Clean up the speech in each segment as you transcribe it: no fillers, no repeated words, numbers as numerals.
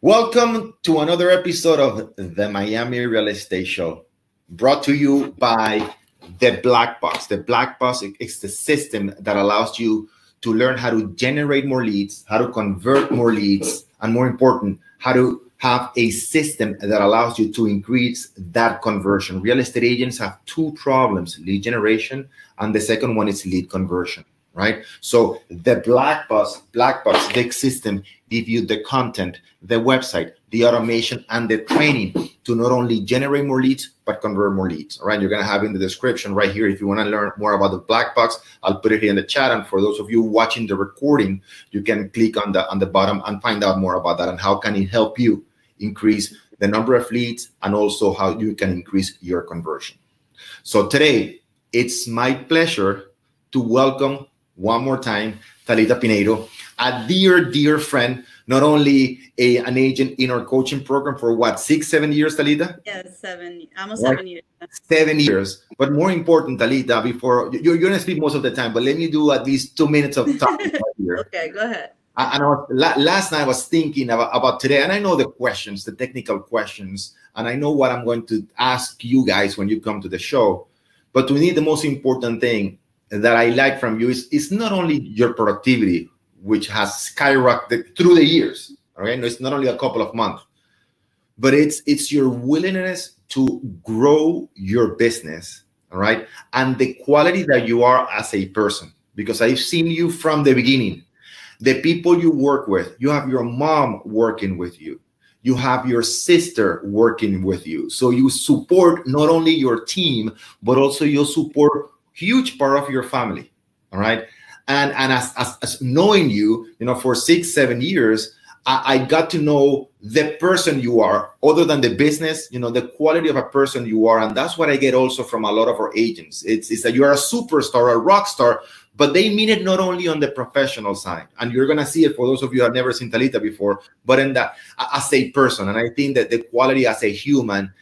Welcome to another episode of the Miami Real Estate Show, brought to you by the Black Box. The Black Box is the system that allows you to learn how to generate more leads, how to convert more leads, and more important, how to have a system that allows you to increase that conversion. Real estate agents have two problems: lead generation, and the second one is lead conversion. Right? So the Black Box big system give you the content, the website, the automation, and the training to not only generate more leads, but convert more leads. All right. You're going to have in the description right here. If you want to learn more about the Black Box, I'll put it here in the chat. And for those of you watching the recording, you can click on the bottom and find out more about that and how can it help you increase the number of leads and also how you can increase your conversion. So today, it's my pleasure to welcome one more time, Talita Pinheiro, a dear friend, not only an agent in our coaching program for what, 6-7 years, Talita? Yes, almost 7 years. 7 years. But more important, Talita, before you're going to speak most of the time, but let me do at least 2 minutes of talking right here. Okay, go ahead. Last night I was thinking about today, and I know the questions, the technical questions, and I know what I'm going to ask you guys when you come to the show. But to me, the most important thing that I like from you is not only your productivity, which has skyrocketed through the years. Okay, no, it's not only a couple of months, but it's your willingness to grow your business. All right, and the quality that you are as a person, because I've seen you from the beginning. The people you work with, you have your mom working with you. You have your sister working with you. So you support not only your team, but also you support huge part of your family. All right. And as knowing you, for 6-7 years, I got to know the person you are, other than the business, the quality of a person you are. And that's what I get also from a lot of our agents. It's that you are a superstar, a rock star, but they mean it not only on the professional side. And you're going to see it for those of you who have never seen Talita before, but in that as a person. And I think that the quality as a human,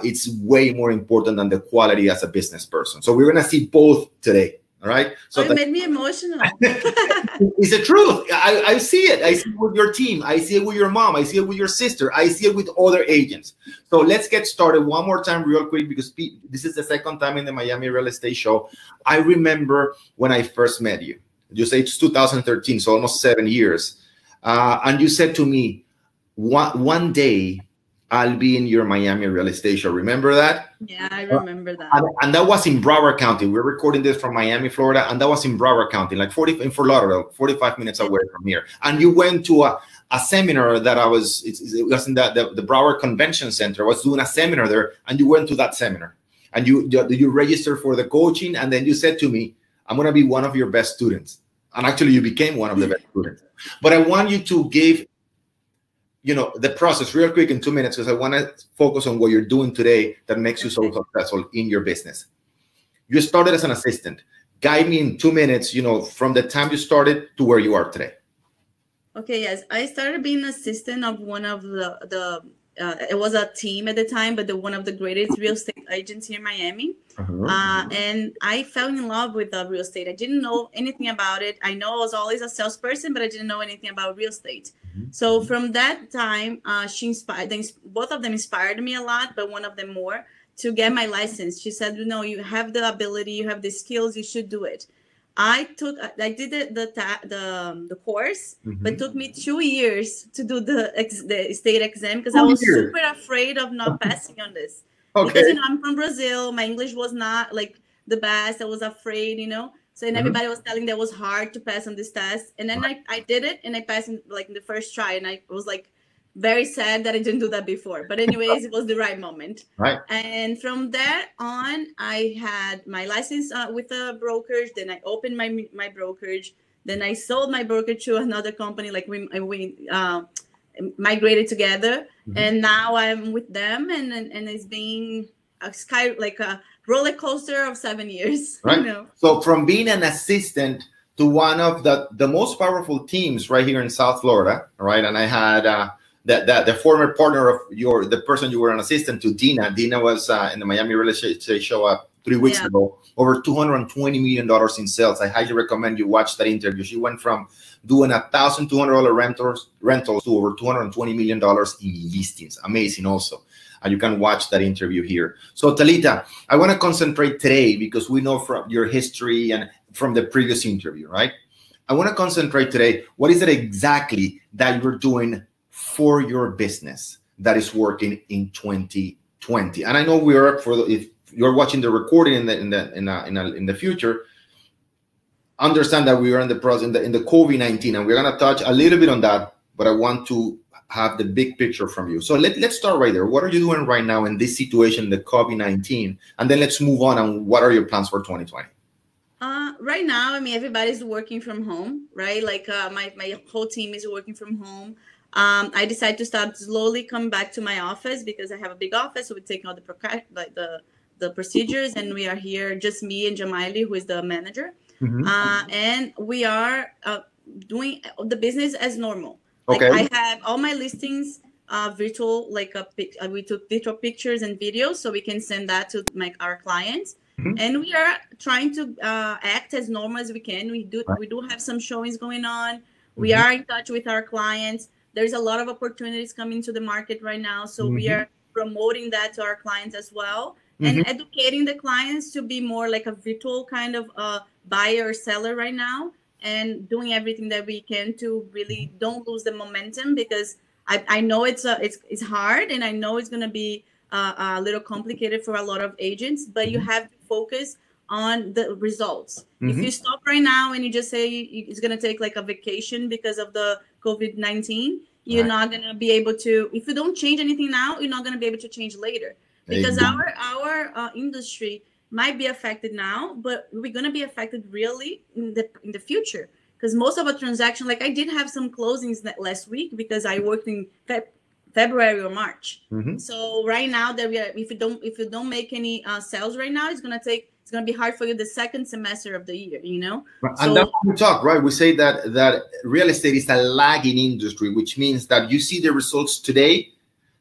it's way more important than the quality as a business person. So we're going to see both today. All right. So it made me emotional. It's the truth. I see it. I see it with your team. I see it with your mom. I see it with your sister. I see it with other agents. So let's get started one more time real quick, because this is the second time in the Miami Real Estate Show. I remember when I first met you. You say it's 2013, so almost 7 years. And you said to me, one day, I'll be in your Miami Real Estate Show. Remember that? Yeah, I remember that. And that was in Broward County. We're recording this from Miami, Florida, and that was in Broward County, like in Fort Lauderdale, 45 minutes away from here. And you went to a seminar that it was in the Broward Convention Center. I was doing a seminar there, and you went to that seminar. And you registered for the coaching, and then you said to me, I'm going to be one of your best students. And actually, you became one of the best students. But I want you to give the process real quick in 2 minutes, because I want to focus on what you're doing today that makes you so successful in your business. You started as an assistant. Guide me in 2 minutes, from the time you started to where you are today. Okay, yes. I started being an assistant of one of it was a team at the time, but one of the greatest real estate agents here in Miami. And I fell in love with real estate. I didn't know anything about it. I know I was always a salesperson, but I didn't know anything about real estate. So from that time, both of them inspired me a lot, but one of them more, to get my license. She said, you have the ability, you have the skills, you should do it. I did the course, but it took me 2 years to do the state exam, because I was super afraid of not passing on this. Okay. Because I'm from Brazil, my English was not like the best. I was afraid, So everybody was telling that it was hard to pass on this test, and then I did it, and I passed in the first try, and I was very sad that I didn't do that before. But anyways, it was the right moment. Right. And from there on, I had my license with a brokerage. Then I opened my brokerage. Then I sold my brokerage to another company. We migrated together, and now I'm with them. And it's been a roller coaster of 7 years. Right. So from being an assistant to one of the most powerful teams right here in South Florida, right? And I had the former partner of the person you were an assistant to, Dina. Dina was in the Miami Real Estate Show 3 weeks ago, over $220 million in sales. I highly recommend you watch that interview. She went from doing $1,200 rentals to over $220 million in listings. Amazing also. And you can watch that interview here. So Talita, I want to concentrate today because we know from your history and from the previous interview, right? I want to concentrate today. What is it exactly that you're doing for your business that is working in 2020? And I know we are if you're watching the recording in the future, understand that we are in the process in the COVID-19, and we're going to touch a little bit on that. But I want to have the big picture from you. So let's start right there. What are you doing right now in this situation, the COVID-19, and then let's move on. And what are your plans for 2020? Right now, I mean, everybody's working from home, right? Like my whole team is working from home. I decided to start slowly come back to my office because I have a big office. So we're taking all the procedures, and we are here, just me and Jamaili, who is the manager. And we are doing the business as normal. Okay. Like I have all my listings virtual, like we took virtual pictures and videos so we can send that to our clients. And we are trying to act as normal as we can. We do have some showings going on. We are in touch with our clients. There's a lot of opportunities coming to the market right now. So we are promoting that to our clients as well, and educating the clients to be more like a virtual kind of buyer or seller right now, and doing everything that we can to really don't lose the momentum, because I know it's hard, and I know it's going to be a little complicated for a lot of agents, but you have to focus on the results. If you stop right now and you just say it's going to take like a vacation because of the COVID-19, you're not going to be able to, if you don't change anything now, you're not going to be able to change later, because our industry might be affected now, but we're going to be affected really in the future, because most of our transactions, like I did have some closings last week because I worked in February or March. So right now that if you don't make any sales right now, it's going to be hard for you the second semester of the year, you know? And that's what we talk, right? We say that real estate is a lagging industry, which means that you see the results today,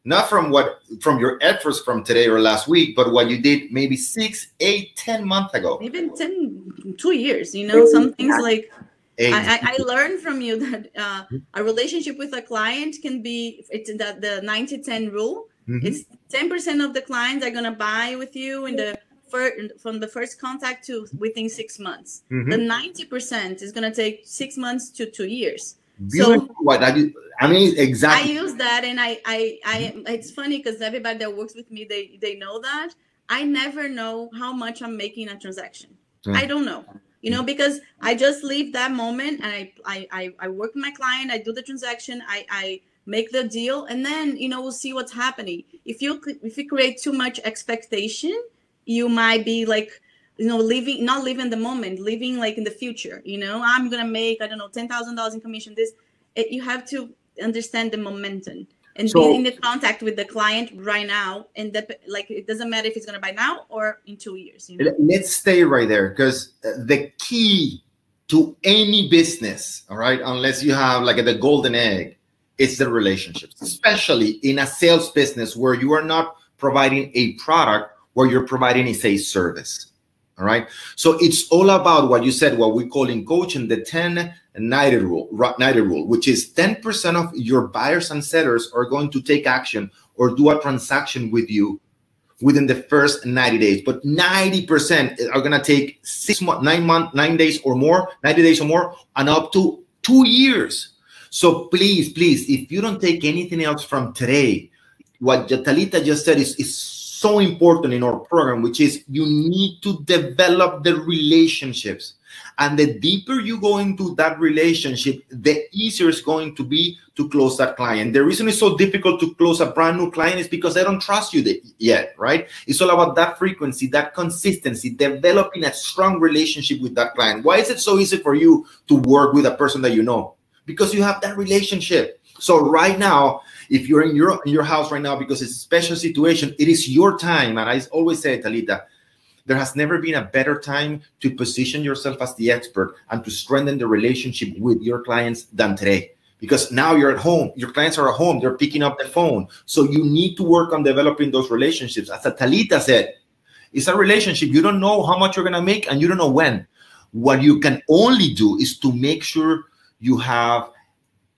not from your efforts from today or last week, but what you did maybe 6, 8, 10 months ago. Even 2 years, you know, some things like, I learned from you that a relationship with a client can be, it's the 90-10 rule. It's 10% of the clients are going to buy with you from the first contact to within 6 months. The 90% is going to take 6 months to 2 years. Beautiful. So I mean, exactly. I use that, and I it's funny because everybody that works with me, they know that I never know how much I'm making a transaction. I don't know. You know, because I just leave that moment and I work with my client, I do the transaction, I make the deal, and then, you know, we'll see what's happening. If you create too much expectation, you might be like, you know, not living the moment, living like in the future. You know, I'm gonna make, I don't know, $10,000 in commission. You have to understand the momentum and be in the contact with the client right now, and like it doesn't matter if it's gonna buy now or in 2 years. You know? Let's stay right there, because the key to any business, all right, unless you have like the golden egg, it's the relationships, especially in a sales business where you are not providing a product, where you're providing is a service. All right. So it's all about what you said, what we call in coaching the 10-90 rule, which is 10% of your buyers and sellers are going to take action or do a transaction with you within the first 90 days. But 90% are going to take 6 months, 9 days or more, 90 days or more, and up to 2 years. So please, if you don't take anything else from today, what Talita just said is so important in our program, which is you need to develop the relationships. And the deeper you go into that relationship, the easier it's going to be to close that client. The reason it's so difficult to close a brand new client is because they don't trust you yet, right? It's all about that frequency, that consistency, developing a strong relationship with that client. Why is it so easy for you to work with a person that you know? Because you have that relationship. So right now, if you're in your house right now, because it's a special situation, it is your time. And I always say, Talita, there has never been a better time to position yourself as the expert and to strengthen the relationship with your clients than today. Because now you're at home, your clients are at home, they're picking up the phone. So you need to work on developing those relationships. As Talita said, It's a relationship. You don't know how much you're going to make, and you don't know when. What you can only do is to make sure you have,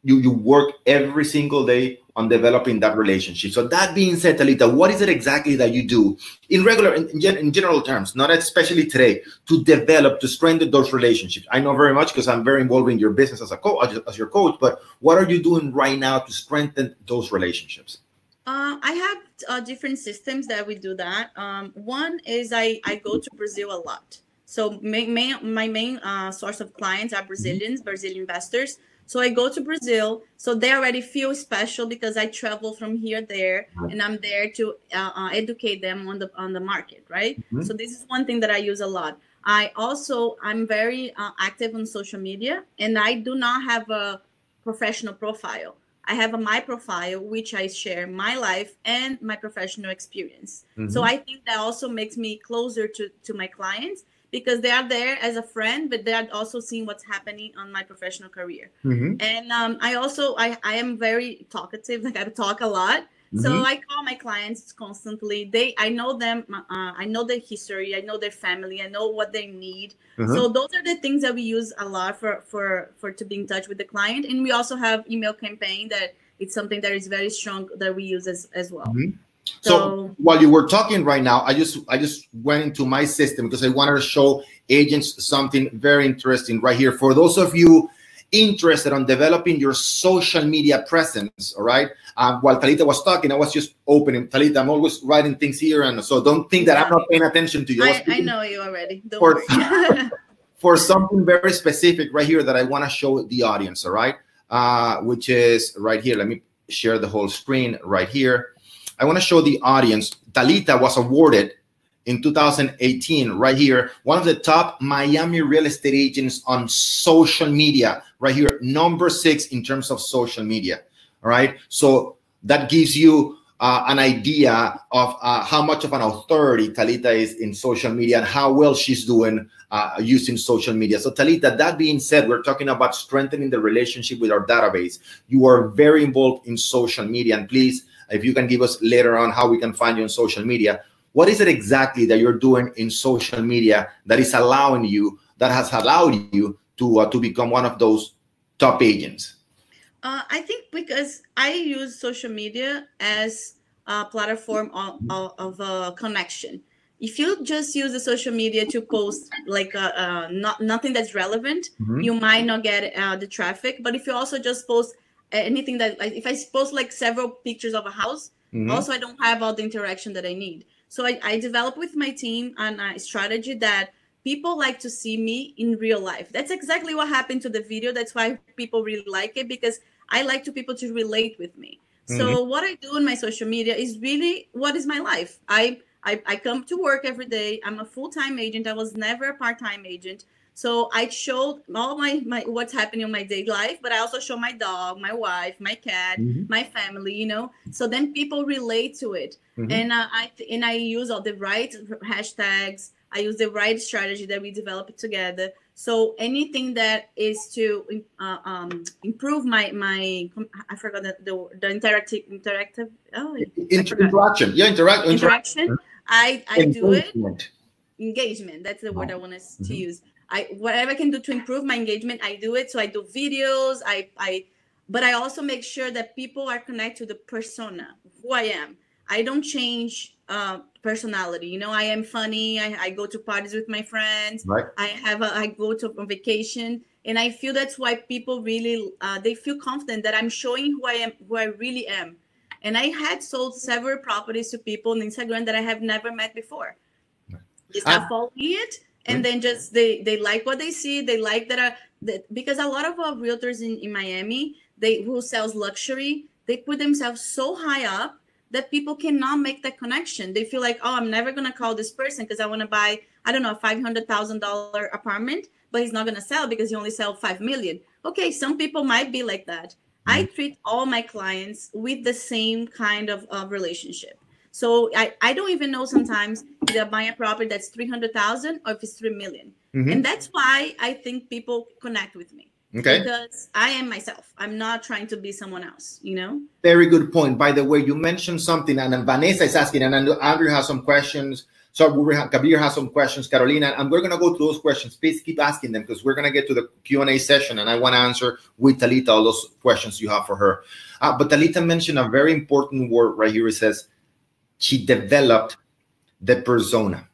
you work every single day on developing that relationship. So that being said, Talita, what is it exactly that you do in general terms, not especially today, to develop, to strengthen those relationships? I know very much because I'm very involved in your business as a coach, as your coach, but what are you doing right now to strengthen those relationships? I have different systems that we do that. One is I go to Brazil a lot. So my main source of clients are Brazilians, Brazilian investors. So I go to Brazil, so they already feel special because I travel from here there, and I'm there to educate them on the market, right? So this is one thing that I use a lot. I'm very active on social media, and I do not have a professional profile. I have my profile, which I share my life and my professional experience. So I think that also makes me closer to my clients, because they are there as a friend, but they are also seeing what's happening on my professional career. And I am very talkative, like I talk a lot. So I call my clients constantly. I know them, I know their history, I know their family, I know what they need. So those are the things that we use a lot for to be in touch with the client. And we also have email campaign that it's something that is very strong that we use as well. So while you were talking right now, I just went into my system because I wanted to show agents something very interesting right here. For those of you interested on developing your social media presence, all right? While Talita was talking, I was just opening. Talita, I'm always writing things here, and so don't think that I'm not paying attention to you. I know you already. Don't worry. For something very specific right here that I want to show the audience, all right? Which is right here. Let me share the whole screen right here. I want to show the audience. Talita was awarded in 2018 right here, one of the top Miami real estate agents on social media right here, number 6 in terms of social media. All right. So that gives you an idea of how much of an authority Talita is in social media and how well she's doing using social media. So Talita, that being said, we're talking about strengthening the relationship with our database. You are very involved in social media, and please, if you can give us later on how we can find you on social media. What is it exactly that you're doing in social media that is allowing you, that has allowed you to become one of those top agents? I think because I use social media as a platform of a connection. If you just use the social media to post like nothing that's relevant, you might not get the traffic. But if you also just post anything that, like, if I post like several pictures of a house, also I don't have all the interaction that I need. So I developed with my team a strategy that people like to see me in real life. That's exactly what happened to the video. That's why people really like it, because I like people to relate with me. So what I do in my social media is really what is my life. I come to work every day. I'm a full-time agent. I was never a part-time agent. So I showed all my what's happening in my daily life, but I also show my dog, my wife, my cat, my family, you know. So then people relate to it. And I use all the right hashtags. I use the right strategy that we developed together. So anything that is to improve my I forgot the interactive interaction. Yeah, interaction. I do it. Engagement. That's the word I want us to use. Whatever I can do to improve my engagement, I do it. So I do videos. But I also make sure that people are connected to the persona, who I am. I don't change personality. You know, I am funny. I go to parties with my friends. Right. I go to a vacation, and I feel that's why people really they feel confident that I'm showing who I am, who I really am. And I had sold several properties to people on Instagram that I have never met before. They start following it, and then just they like what they see. They like because a lot of realtors in Miami, who sells luxury, they put themselves so high up that people cannot make that connection. They feel like, oh, I'm never going to call this person because I want to buy, I don't know, a $500,000 apartment, but he's not going to sell because he only sells $5 million. Okay, some people might be like that. I treat all my clients with the same kind of relationship. So I don't even know sometimes if they're buying a property that's $300,000 or if it's $3 million. And that's why I think people connect with me. Okay. Because I am myself. I'm not trying to be someone else, you know? Very good point. By the way, you mentioned something, and Vanessa is asking, and Andrew has some questions. So Kabir has some questions, Carolina, and we're going to go through those questions. Please keep asking them because we're going to get to the Q&A session, and I want to answer with Talita all those questions you have for her. But Talita mentioned a very important word right here. It says she developed the persona.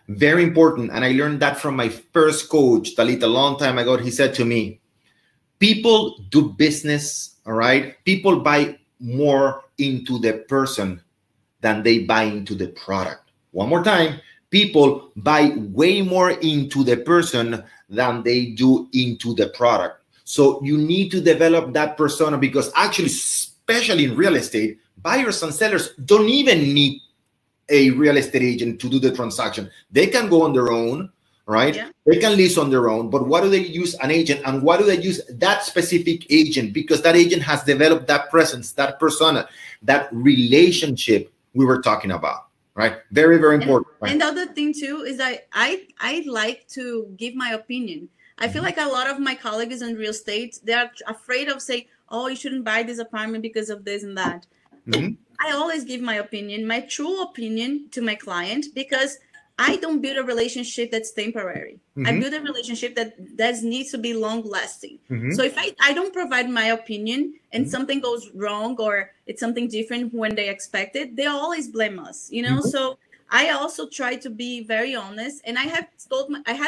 Very important, and I learned that from my first coach, Talita, a long time ago. He said to me, people do business, all right? People buy more into the person than they buy into the product. One more time, people buy way more into the person than they do into the product. So you need to develop that persona because actually, especially in real estate, buyers and sellers don't even need a real estate agent to do the transaction. They can go on their own, right? Yeah. They can list on their own, but why do they use an agent? And why do they use that specific agent? Because that agent has developed that presence, that persona, that relationship we were talking about. Right. Very, very important. And the other thing, too, is that I like to give my opinion. I feel like a lot of my colleagues in real estate, they are afraid of saying, oh, you shouldn't buy this apartment because of this and that. I always give my opinion, my true opinion to my client, because I don't build a relationship that's temporary. I build a relationship that needs to be long lasting. So if I don't provide my opinion and something goes wrong or it's something different when they expect it, they always blame us, you know? So I also try to be very honest. And I had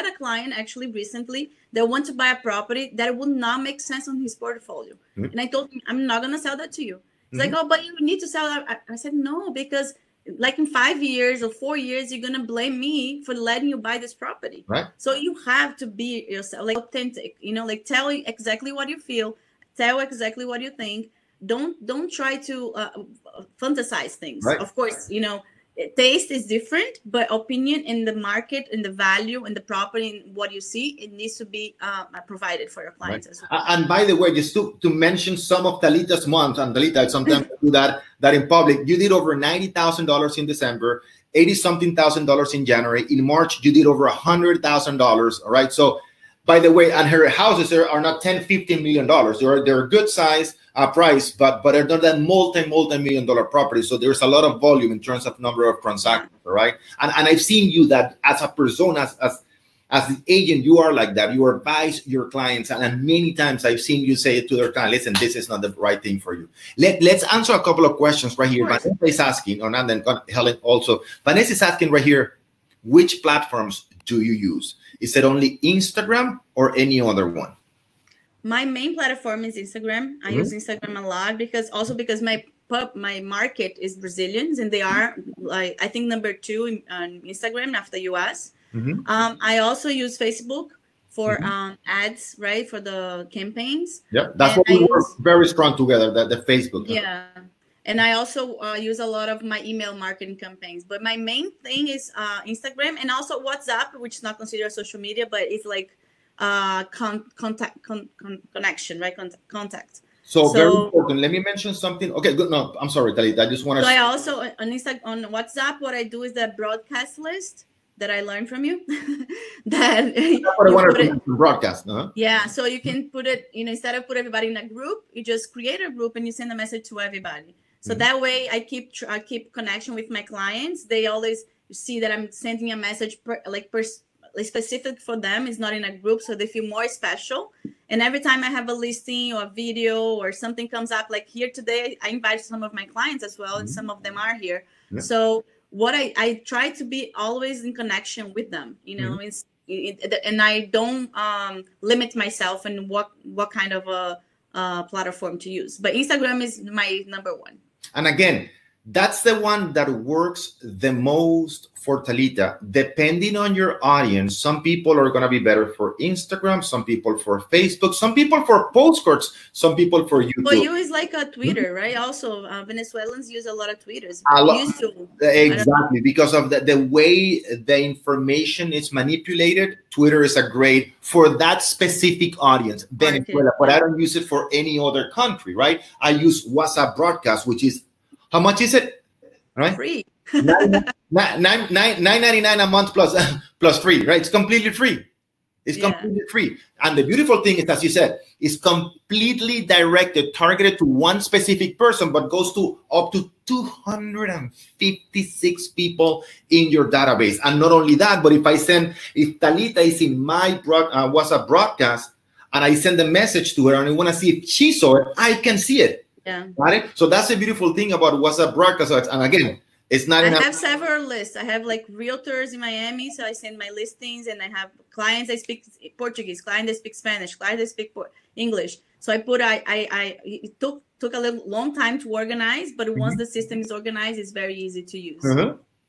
a client actually recently that wanted to buy a property that would not make sense on his portfolio. And I told him, I'm not going to sell that to you. He's like, oh, but you need to sell that. I said, no, because like in 5 years or 4 years, you're gonna blame me for letting you buy this property. Right. So you have to be yourself, like authentic, you know, like tell exactly what you feel, tell exactly what you think. Don't try to fantasize things. Right. Of course, you know, taste is different, but opinion in the market, in the value, in the property, in what you see, it needs to be provided for your clients as well. And by the way, just to mention some of Talita's months, and Talita, sometimes do that in public. You did over $90,000 in December, $80-something thousand in January. In March, you did over $100,000. All right. So, by the way, and her houses are not $10-15 million. They're a good size price, but they're not that multi-million dollar property. So there's a lot of volume in terms of number of transactions. All right. And I've seen you that as a persona, as the agent, you are like that. You advise your clients, and many times I've seen you say to their client, "Listen, this is not the right thing for you." Let's answer a couple of questions right here. Vanessa is asking, or not, then Helen also. Vanessa is asking right here, which platforms do you use? Is it only Instagram or any other one? My main platform is Instagram. I use Instagram a lot because my market is Brazilians, and they are, like, I think number 2 on Instagram after US. I also use Facebook for ads, right, for the campaigns. Yeah, that's what we work very strong together, the Facebook. Yeah. And I also use a lot of my email marketing campaigns. But my main thing is Instagram, and also WhatsApp, which is not considered social media, but it's like connection, right? Contact. So very important. Let me mention something. Okay, good. No, I'm sorry, Talita. I just want to. So I also on WhatsApp, what I do is the broadcast list that I learned from you. That's what I wanted to broadcast. Yeah, so you can put it, you know, instead of put everybody in a group, you just create a group and you send a message to everybody. So that way I keep connection with my clients. They always see that I'm sending a message specific for them. It's not in a group, so they feel more special. And every time I have a listing or a video or something comes up, like here today, I invite some of my clients as well, and some of them are here. Yeah. So what I try to be always in connection with them, you know, and I don't limit myself in what kind of a platform to use. But Instagram is my number 1. And again, that's the one that works the most for Talita. Depending on your audience, some people are going to be better for Instagram, some people for Facebook, some people for postcards, some people for YouTube. But you is like a Twitter, right? Also, Venezuelans use a lot of Twitters. Exactly, because of the way the information is manipulated. Twitter is a great for that specific audience, Venezuela. But I don't use it for any other country, right? I use WhatsApp broadcast, which is, how much is it? Right? Free. $9.99 a month plus free, right? It's completely free. It's completely free. And the beautiful thing is, as you said, it's completely directed, targeted to one specific person, but goes to up to 256 people in your database. And not only that, but if Talita is in my WhatsApp broadcast and I send a message to her and I want to see if she saw it, I can see it. Yeah. Right? So that's the beautiful thing about WhatsApp broadcast. And again, it's not I have several lists. I have like realtors in Miami, so I send my listings, and I have clients that speak Portuguese, clients that speak Spanish, clients that speak English. So it took a long time to organize, but once the system is organized, it's very easy to use.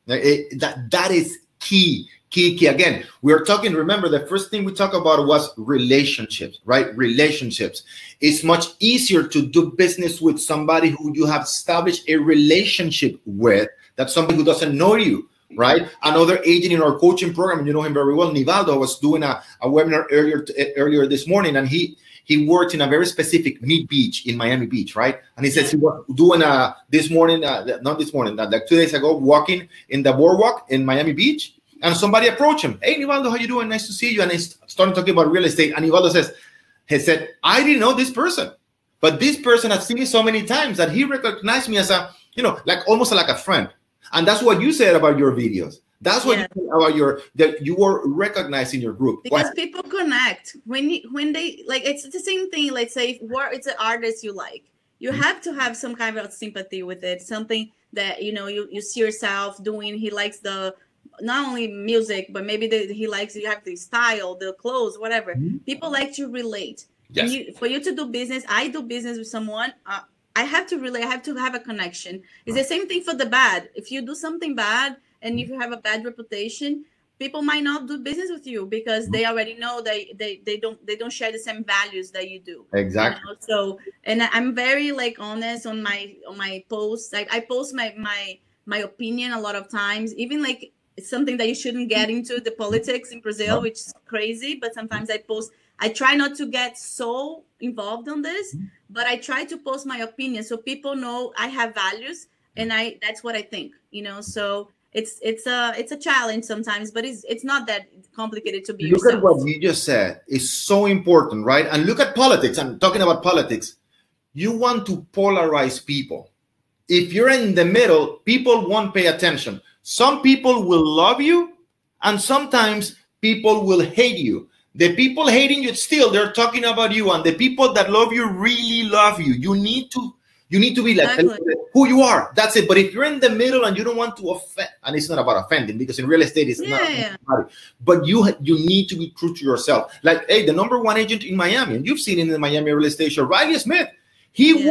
That is key. Again, we're talking, remember, the first thing we talked about was relationships, right? Relationships. It's much easier to do business with somebody who you have established a relationship with. That's somebody who doesn't know you, right? Another agent in our coaching program, and you know him very well, Nivaldo, was doing a webinar earlier this morning, and he worked in a very specific beach in Miami Beach, right? And he says he was doing like 2 days ago, walking in the boardwalk in Miami Beach, and somebody approached him. Hey, Nivaldo, how you doing? Nice to see you. And he's starting talking about real estate, and Nivaldo said, I didn't know this person, but this person has seen me so many times that he recognized me as like almost like a friend. And that's what you said about your videos. That's what you said about that you were recognizing your group. Because people connect when they like, it's the same thing. Let's say if it's an artist you like, you have to have some kind of sympathy with it. Something that, you see yourself doing. He likes not only music, but maybe you have the style, the clothes, whatever. People like to relate. Yes. For you to do business, I do business with someone. I have to relate. I have to have a connection. It's the same thing for the bad. If you do something bad and if you have a bad reputation, people might not do business with you because they already know they don't share the same values that you do. Exactly. So, and I'm very honest on my posts. I post my opinion a lot of times, even it's something that you shouldn't get into, the politics in Brazil, which is crazy. But sometimes I try not to get so involved on this, but I try to post my opinion so people know I have values and that's what I think, so it's a challenge sometimes, but it's not that complicated to be yourself. Look at what you just said. It's so important, right? And look at politics. I'm talking about politics. You want to polarize people. If you're in the middle, people won't pay attention. Some people will love you, and sometimes people will hate you. The people hating you, still, they're talking about you, and the people that love you really love you. You need to be like who you are. That's it. But if you're in the middle and you don't want to offend, and it's not about offending, because in real estate it's not. But you need to be true to yourself. Like, hey, the #1 agent in Miami, and you've seen in the Miami real estate show, Riley Smith. He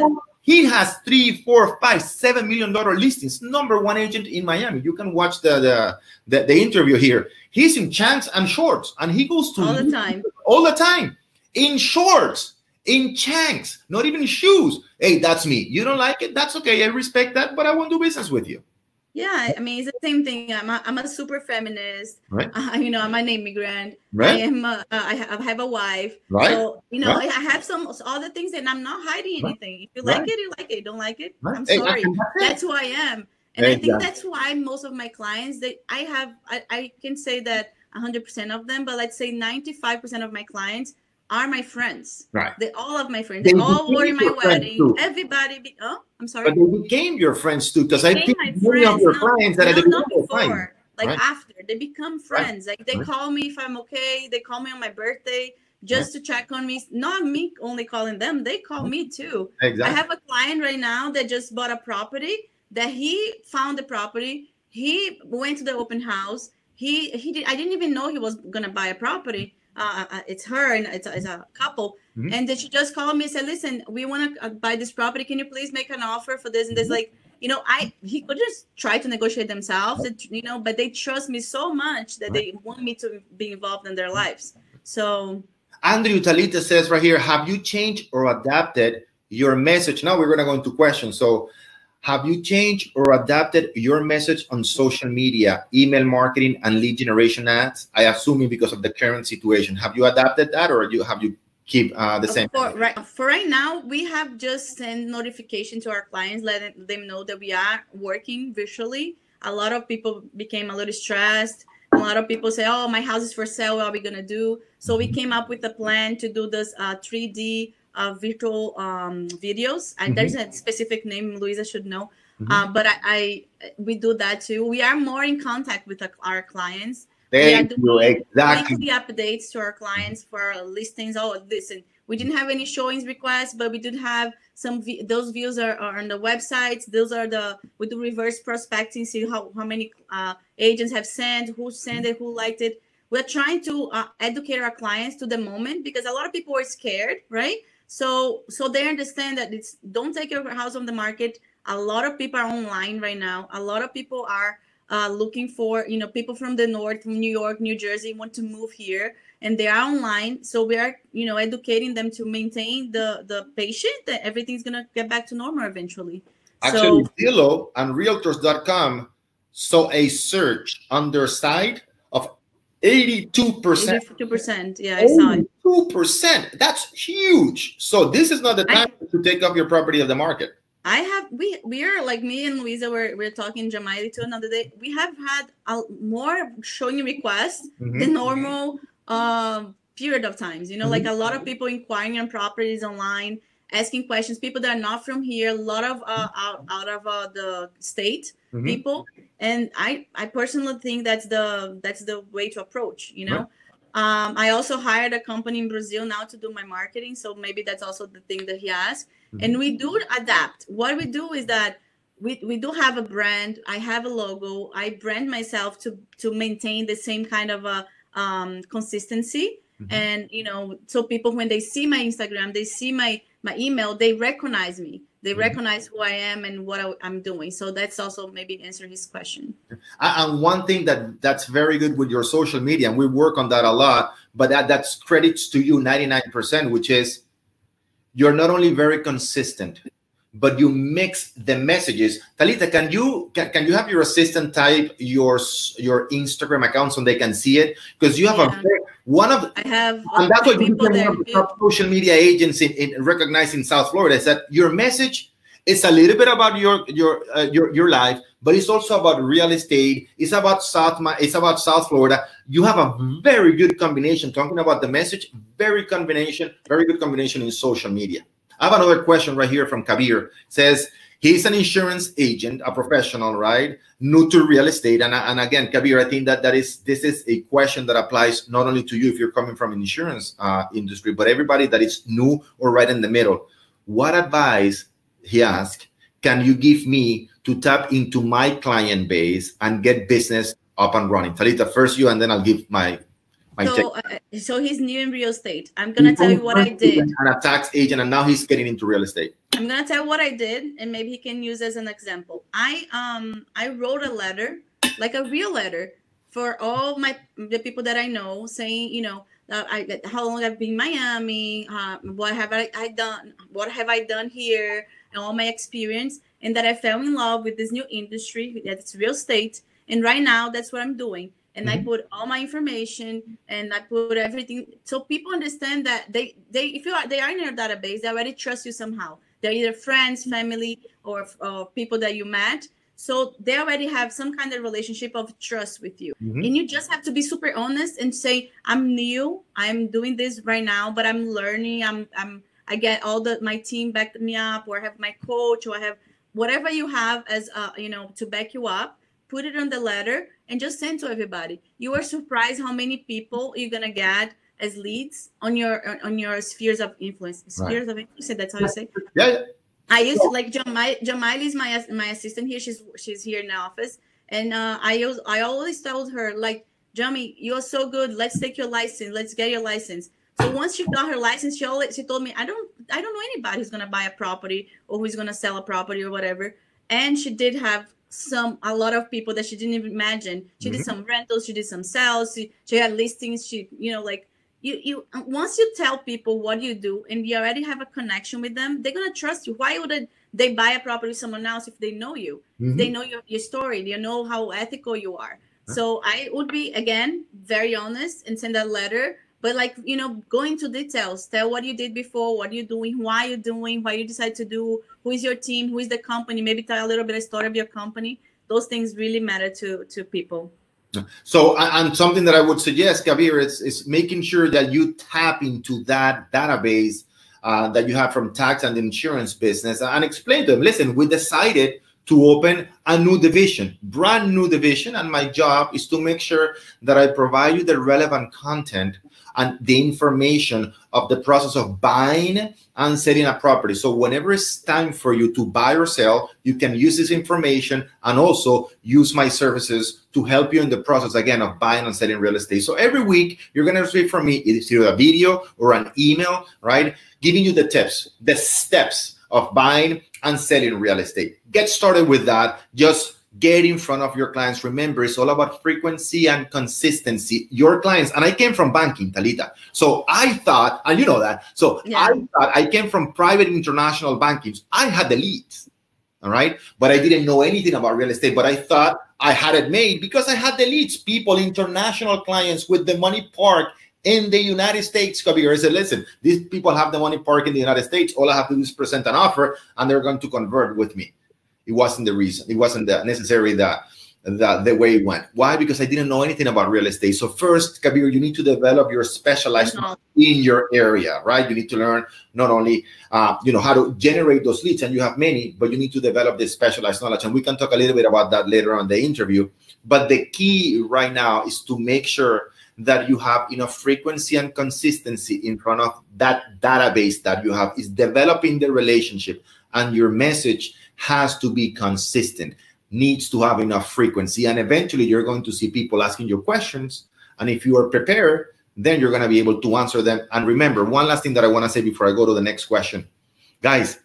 has $3, $4, $5, $7 million listings. #1 agent in Miami. You can watch the interview here. He's in Chanks and shorts, and he goes to all the time in shorts, in Chanks, not even shoes. Hey, that's me. You don't like it? That's okay. I respect that, but I won't do business with you. Yeah, I mean, it's the same thing. I'm a super feminist. Right. I'm an immigrant. Right. I have a wife. Right. So, I have some other things, and I'm not hiding anything. If you like it, you like it. Don't like it, I'm sorry. That's who I am. And I think that's why most of my clients, I can say that 100% of them, but let's say 95% of my clients are my friends. Right. All of my friends. They all were in my wedding. Everybody. I'm sorry. But they became your friends too, because I think many of your clients that not before. After they become friends. Like they call me if I'm okay. They call me on my birthday just to check on me. Not me only calling them. They call me too. Exactly. I have a client right now that just bought a property. That he found the property. He went to the open house. I didn't even know he was gonna buy a property. It's her and it's a couple. And then she just called me and said, "Listen, we want to buy this property. Can you please make an offer for this?" And there's he could just try to negotiate themselves, but they trust me so much that they want me to be involved in their lives. So Andrew Talita says right here, have you changed or adapted your message? Now we're going to go into questions. So have you changed or adapted your message on social media, email marketing, and lead generation ads? I assuming because of the current situation. Have you adapted that, or have you keep the same? For right now, we have just sent notification to our clients, letting them know that we are working virtually. A lot of people became a little stressed. A lot of people say, "Oh, my house is for sale. What are we gonna do?" So we came up with a plan to do this 3D virtual videos. And there's a specific name Luisa should know. But we do that too. We are more in contact with our clients. Thank you. Exactly. Weekly updates to our clients for our listings. Oh, listen, we didn't have any showings requests, but we did have some. Those views are on the websites. Those are we do reverse prospecting, see how many agents have sent, who sent it, who liked it. We're trying to educate our clients to the moment, because a lot of people are scared, right? So they understand that don't take your house on the market. A lot of people are online right now. A lot of people are looking for, people from the north, from New York, New Jersey, want to move here, and they are online. So we are, educating them to maintain the patient, that everything's going to get back to normal eventually. Actually, Zillow and Realtors.com saw a surge on their side of 82%. 82%. Yeah, I saw it. 2%. That's huge. So this is not the time to take off your property of the market. We are, like, me and Luisa we're talking Jamaili too another day. We have had more showing requests than normal period of times. Like a lot of people inquiring on properties online, asking questions. People that are not from here, a lot of out of the state people. And I personally think that's the way to approach. I also hired a company in Brazil now to do my marketing, so maybe that's also the thing that he asked. And we do adapt. What we do is that we do have a brand. I have a logo. I brand myself to maintain the same kind of a consistency. And so people, when they see my Instagram, they see my email, they recognize me. They recognize who I am and what I'm doing. So that's also maybe answer his question. And one thing that's very good with your social media, and we work on that a lot, but that's credits to you 99%, which is you're not only very consistent, but you mix the messages. Talita, can you have your assistant type your Instagram account so they can see it? Because you have and that's what you became one of the top social media agents in recognized in South Florida. Is that your message is a little bit about your life, but it's also about real estate. It's about South Florida. You have a very good combination talking about the message. Very good combination in social media. I have another question right here from Kabir. It says he's an insurance agent, a professional, right? New to real estate. And again, Kabir, I think this is a question that applies not only to you if you're coming from an insurance industry, but everybody that is new or right in the middle. What advice, he asked, can you give me to tap into my client base and get business up and running? Talita, first you, and then I'll give my so he's new in real estate. I'm gonna tell you what I did. And a tax agent, and now he's getting into real estate. I'm gonna tell you what I did, and maybe he can use as an example. I wrote a letter, like a real letter, for all the people that I know, saying, how long I've been in Miami, what have I done here, and all my experience, and that I fell in love with this new industry, that's real estate, and right now that's what I'm doing. And I put all my information and I put everything, so people understand that they are in your database, they already trust you somehow. They're either friends, family, or people that you met. So they already have some kind of relationship of trust with you. And you just have to be super honest and say, I'm new, I'm doing this right now, but I'm learning. I get my team backed me up, or I have my coach, or I have whatever you have as to back you up. Put it on the letter and just send to everybody. You are surprised how many people you're gonna get as leads on your spheres of influence. Spheres of influence. That's how you say. Yeah. I used to, like, Jamaili is my assistant here. She's here in the office, and I always told her, like, Jami, you're so good. Let's take your license. Let's get your license. So once she got her license, she told me, I don't know anybody who's gonna buy a property or who's gonna sell a property or whatever. And she did have a lot of people that she didn't even imagine. She did some rentals, she did some sales, she had listings. You once you tell people what you do and you already have a connection with them, they're gonna trust you. Why would they buy a property from someone else if they know you? If they know your story, they know how ethical you are. So I would be, again, very honest and send a letter. But, like, go into details. Tell what you did before, what you're doing, why you're doing, why you decide to do, who is your team, who is the company. Maybe tell a little bit of story of your company. Those things really matter to people. So, and something that I would suggest, Kabir, is making sure that you tap into that database that you have from tax and insurance business and explain to them, listen, we decided to open a new division, brand new division. And my job is to make sure that I provide you the relevant content and the information of the process of buying and selling a property. So whenever it's time for you to buy or sell, you can use this information and also use my services to help you in the process, again, of buying and selling real estate. So every week, you're going to receive from me either a video or an email, right? Giving you the tips, the steps of buying and selling real estate. Get started with that. Just get in front of your clients. Remember, it's all about frequency and consistency. Your clients, and I came from banking, Talita. So I thought, and you know that. So yeah. I thought I came from private international banking. I had the leads, all right? But I didn't know anything about real estate. But I thought I had it made because I had the leads, people, international clients with the money parked in the United States. Kabir, I said, listen, these people have the money parked in the United States. All I have to do is present an offer, and they're going to convert with me. It wasn't the reason. It wasn't necessarily the way it went. Why? Because I didn't know anything about real estate. So first, Kabir, you need to develop your specialized in your area, right? You need to learn not only how to generate those leads, and you have many, but you need to develop this specialized knowledge. And we can talk a little bit about that later on in the interview. But the key right now is to make sure that you have enough frequency and consistency in front of that database that you have. Is developing the relationship, and your message has to be consistent, needs to have enough frequency, and eventually you're going to see people asking you questions. And if you are prepared, then you're going to be able to answer them. And remember, one last thing that I want to say before I go to the next question. Guys,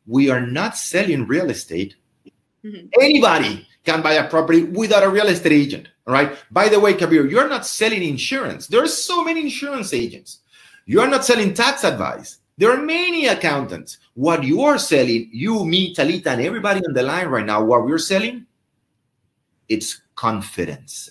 we are not selling real estate. Mm-hmm. Anybody can buy a property without a real estate agent, all right? By the way, Kabir, you're not selling insurance. There are so many insurance agents. You're not selling tax advice. There are many accountants. What you are selling, you, me, Talita, and everybody on the line right now, what we're selling, it's confidence.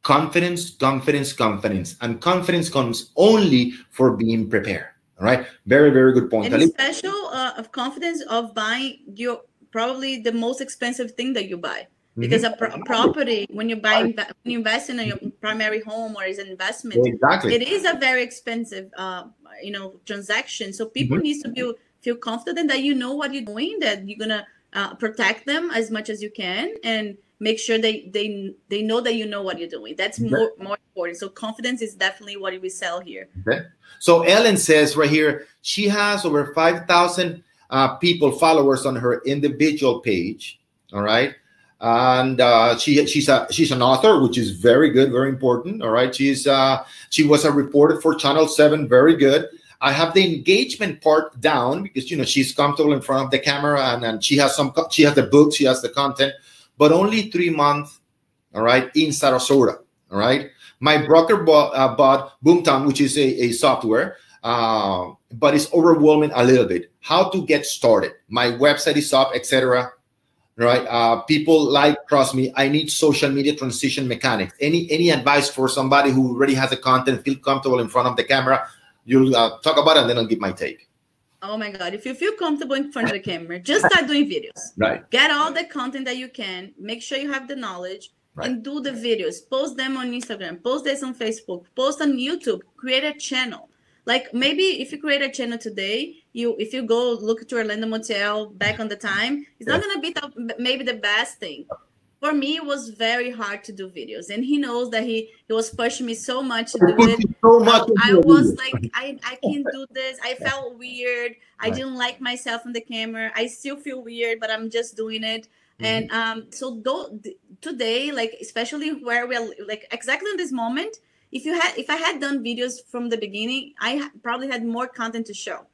Confidence, confidence, confidence. And confidence comes only for being prepared. All right? Very, very good point. And special of confidence of buying your probably the most expensive thing that you buy. Because a property, when you're buying, when you invest in your primary home or as an investment, it is a very expensive, transaction. So people need to feel confident that you know what you're doing, that you're gonna protect them as much as you can, and make sure they know that you know what you're doing. That's more important. So confidence is definitely what we sell here. Okay. So Ellen says right here, she has over 5,000 followers on her individual page. All right. And she's an author, which is very good, very important. All right, she was a reporter for Channel 7, very good. I have the engagement part down because she's comfortable in front of the camera, and she has the books, she has the content, but only 3 months. All right, in Sarasota. All right, my broker bought Boomtown, which is a software, but it's overwhelming a little bit. How to get started? My website is up, etc. Right. People trust me, I need social media transition mechanics. Any advice for somebody who already has the content, feel comfortable in front of the camera? You'll talk about it, and then I'll give my take. Oh my God. If you feel comfortable in front of the camera, just start doing videos. Right. Get all the content that you can. Make sure you have the knowledge and do the videos. Post them on Instagram. Post this on Facebook. Post on YouTube. Create a channel. Like maybe if you create a channel today, if you go look to Orlando Montiel back on the time, it's not going to be maybe the best thing. For me, it was very hard to do videos. And he knows that he was pushing me so much to do it. I was like, I can't do this. I felt weird. I didn't like myself on the camera. I still feel weird, but I'm just doing it. And so today, like especially where we're like exactly in this moment, if I had done videos from the beginning, I probably had more content to show.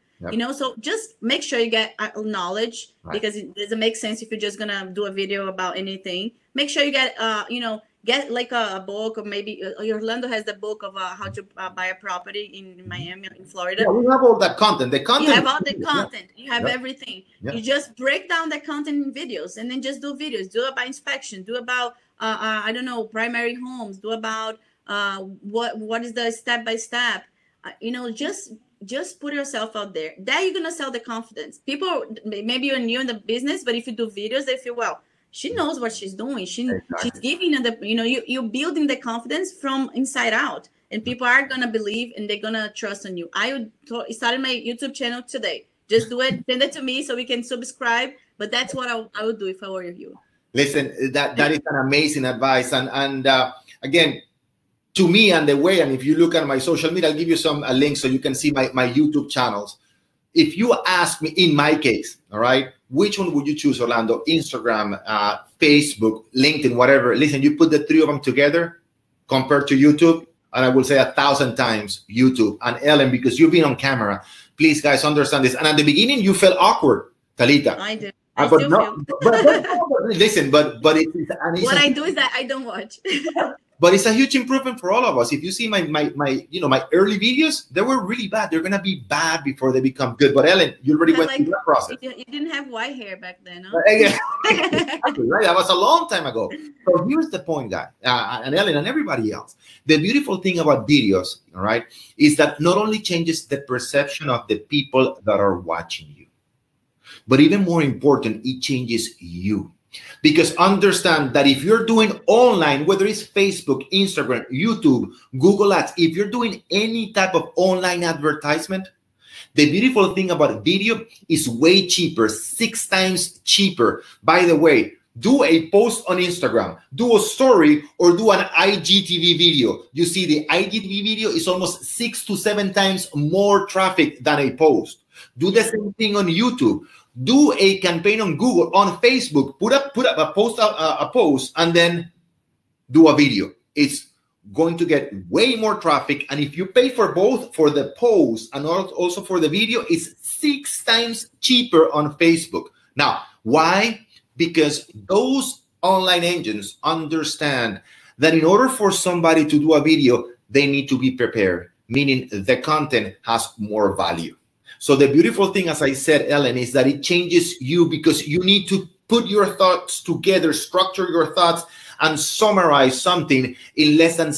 So just make sure you get knowledge, because it doesn't make sense if you're just gonna do a video about anything. Make sure you get get like a book, or maybe Orlando has the book of how to buy a property in Miami, in Florida. Yeah, we have all that content. You have all the content. You have everything. You just break down the content in videos, and then just do videos. Do about inspection. Do about I don't know, primary homes. Do about what is the step by step. Just put yourself out there. That you're gonna sell the confidence. People, maybe you're new in the business, but if you do videos, they feel, well, she knows what she's doing. She's giving the, you're building the confidence from inside out, and people are gonna believe and they're gonna trust on you. I started my YouTube channel today. Just do it, send it to me so we can subscribe. But that's what I would do if I were you. Listen, that is an amazing advice, and again, to me, and the way, and if you look at my social media, I'll give you some links so you can see my YouTube channels. If you ask me, in my case, all right, which one would you choose, Orlando? Instagram, Facebook, LinkedIn, whatever. Listen, you put the three of them together compared to YouTube, and I will say 1,000 times YouTube. And Ellen, because you've been on camera, please, guys, understand this. And at the beginning, you felt awkward, Talita. I did. Listen, but what I do is that I don't watch. But it's a huge improvement for all of us. If you see my early videos, they were really bad. They're gonna be bad before they become good. But Ellen, you already went through that process. You didn't have white hair back then, huh? Exactly, right? That was a long time ago. So here's the point, guys, and Ellen and everybody else. The beautiful thing about videos, all right, is that not only changes the perception of the people that are watching you, but even more important, it changes you. Because understand that if you're doing online, whether it's Facebook, Instagram, YouTube, Google Ads, if you're doing any type of online advertisement, the beautiful thing about video is way cheaper, 6 times cheaper. By the way, do a post on Instagram, do a story, or do an IGTV video. You see, the IGTV video is almost 6 to 7 times more traffic than a post. Do the same thing on YouTube. Do a campaign on Google, on Facebook, put up a post, and then do a video. It's going to get way more traffic. And if you pay for both, for the post and also for the video, it's 6 times cheaper on Facebook. Now, why? Because those online engines understand that in order for somebody to do a video, they need to be prepared, meaning the content has more value. So the beautiful thing, as I said, Ellen, is that it changes you because you need to put your thoughts together, structure your thoughts, and summarize something in less than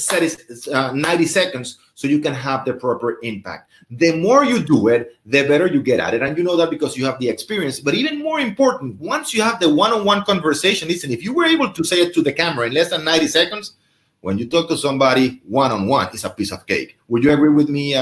90 seconds so you can have the proper impact. The more you do it, the better you get at it. And you know that because you have the experience. But even more important, once you have the one-on-one conversation, listen, if you were able to say it to the camera in less than 90 seconds, when you talk to somebody one-on-one, it's a piece of cake. Would you agree with me?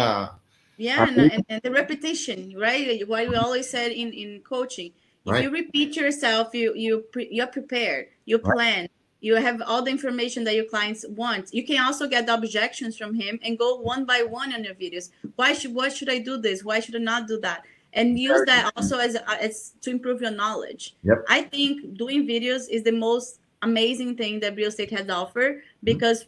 Yeah, and the repetition, right? What we always said in coaching. If you repeat yourself, you're prepared, you plan, you have all the information that your clients want. You can also get the objections from him and go one by one on your videos. Why should I do this? Why should I not do that? And use that also as to improve your knowledge. Yep. I think doing videos is the most amazing thing that real estate has to offer, because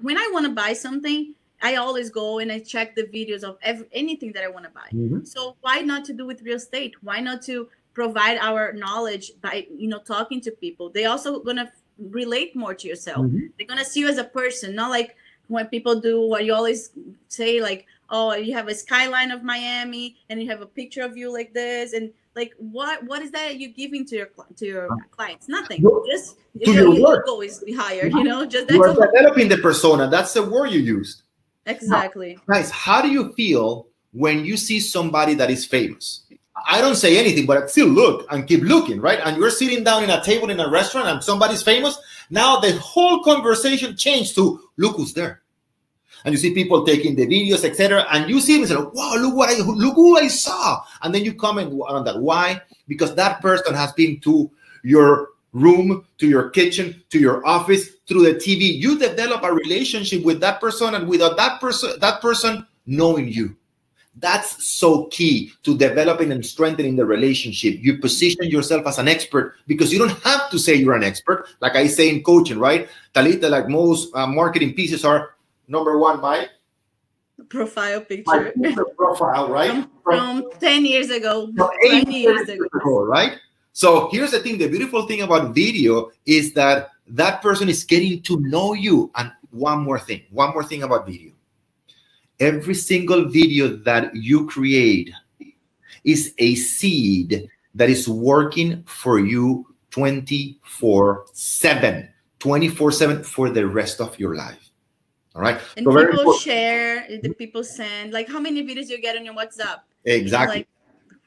when I want to buy something, I always go and I check the videos of anything that I want to buy. Mm-hmm. So why not to do with real estate? Why not to provide our knowledge by, talking to people? They also going to relate more to yourself. Mm-hmm. They're going to see you as a person, not like when people do what you always say, like, oh, you have a skyline of Miami and you have a picture of you like this. And like, what is that you're giving to your clients? Nothing. Just your logo is higher, just that's you are developing the persona. That's the word you used. Exactly. Now, guys, how do you feel when you see somebody that is famous? I don't say anything, but I still look and keep looking, right? And you're sitting down in a table in a restaurant and somebody's famous. Now the whole conversation changed to, look who's there. And you see people taking the videos, etc. And you see them and say, wow, look who I saw. And then you comment on that. Why? Because that person has been to your room, to your kitchen, to your office, through the TV. You develop a relationship with that person, and without that person knowing you. That's so key to developing and strengthening the relationship. You position yourself as an expert because you don't have to say you're an expert. Like I say in coaching, right? Talita, like most marketing pieces are, number one, my profile picture. My profile, right? From 10 years ago, 20 years ago, right? So here's the thing. The beautiful thing about video is that that person is getting to know you. And one more thing about video. Every single video that you create is a seed that is working for you 24/7 for the rest of your life. All right. And so people share, the people send, like how many videos you get on your WhatsApp? Exactly. Like,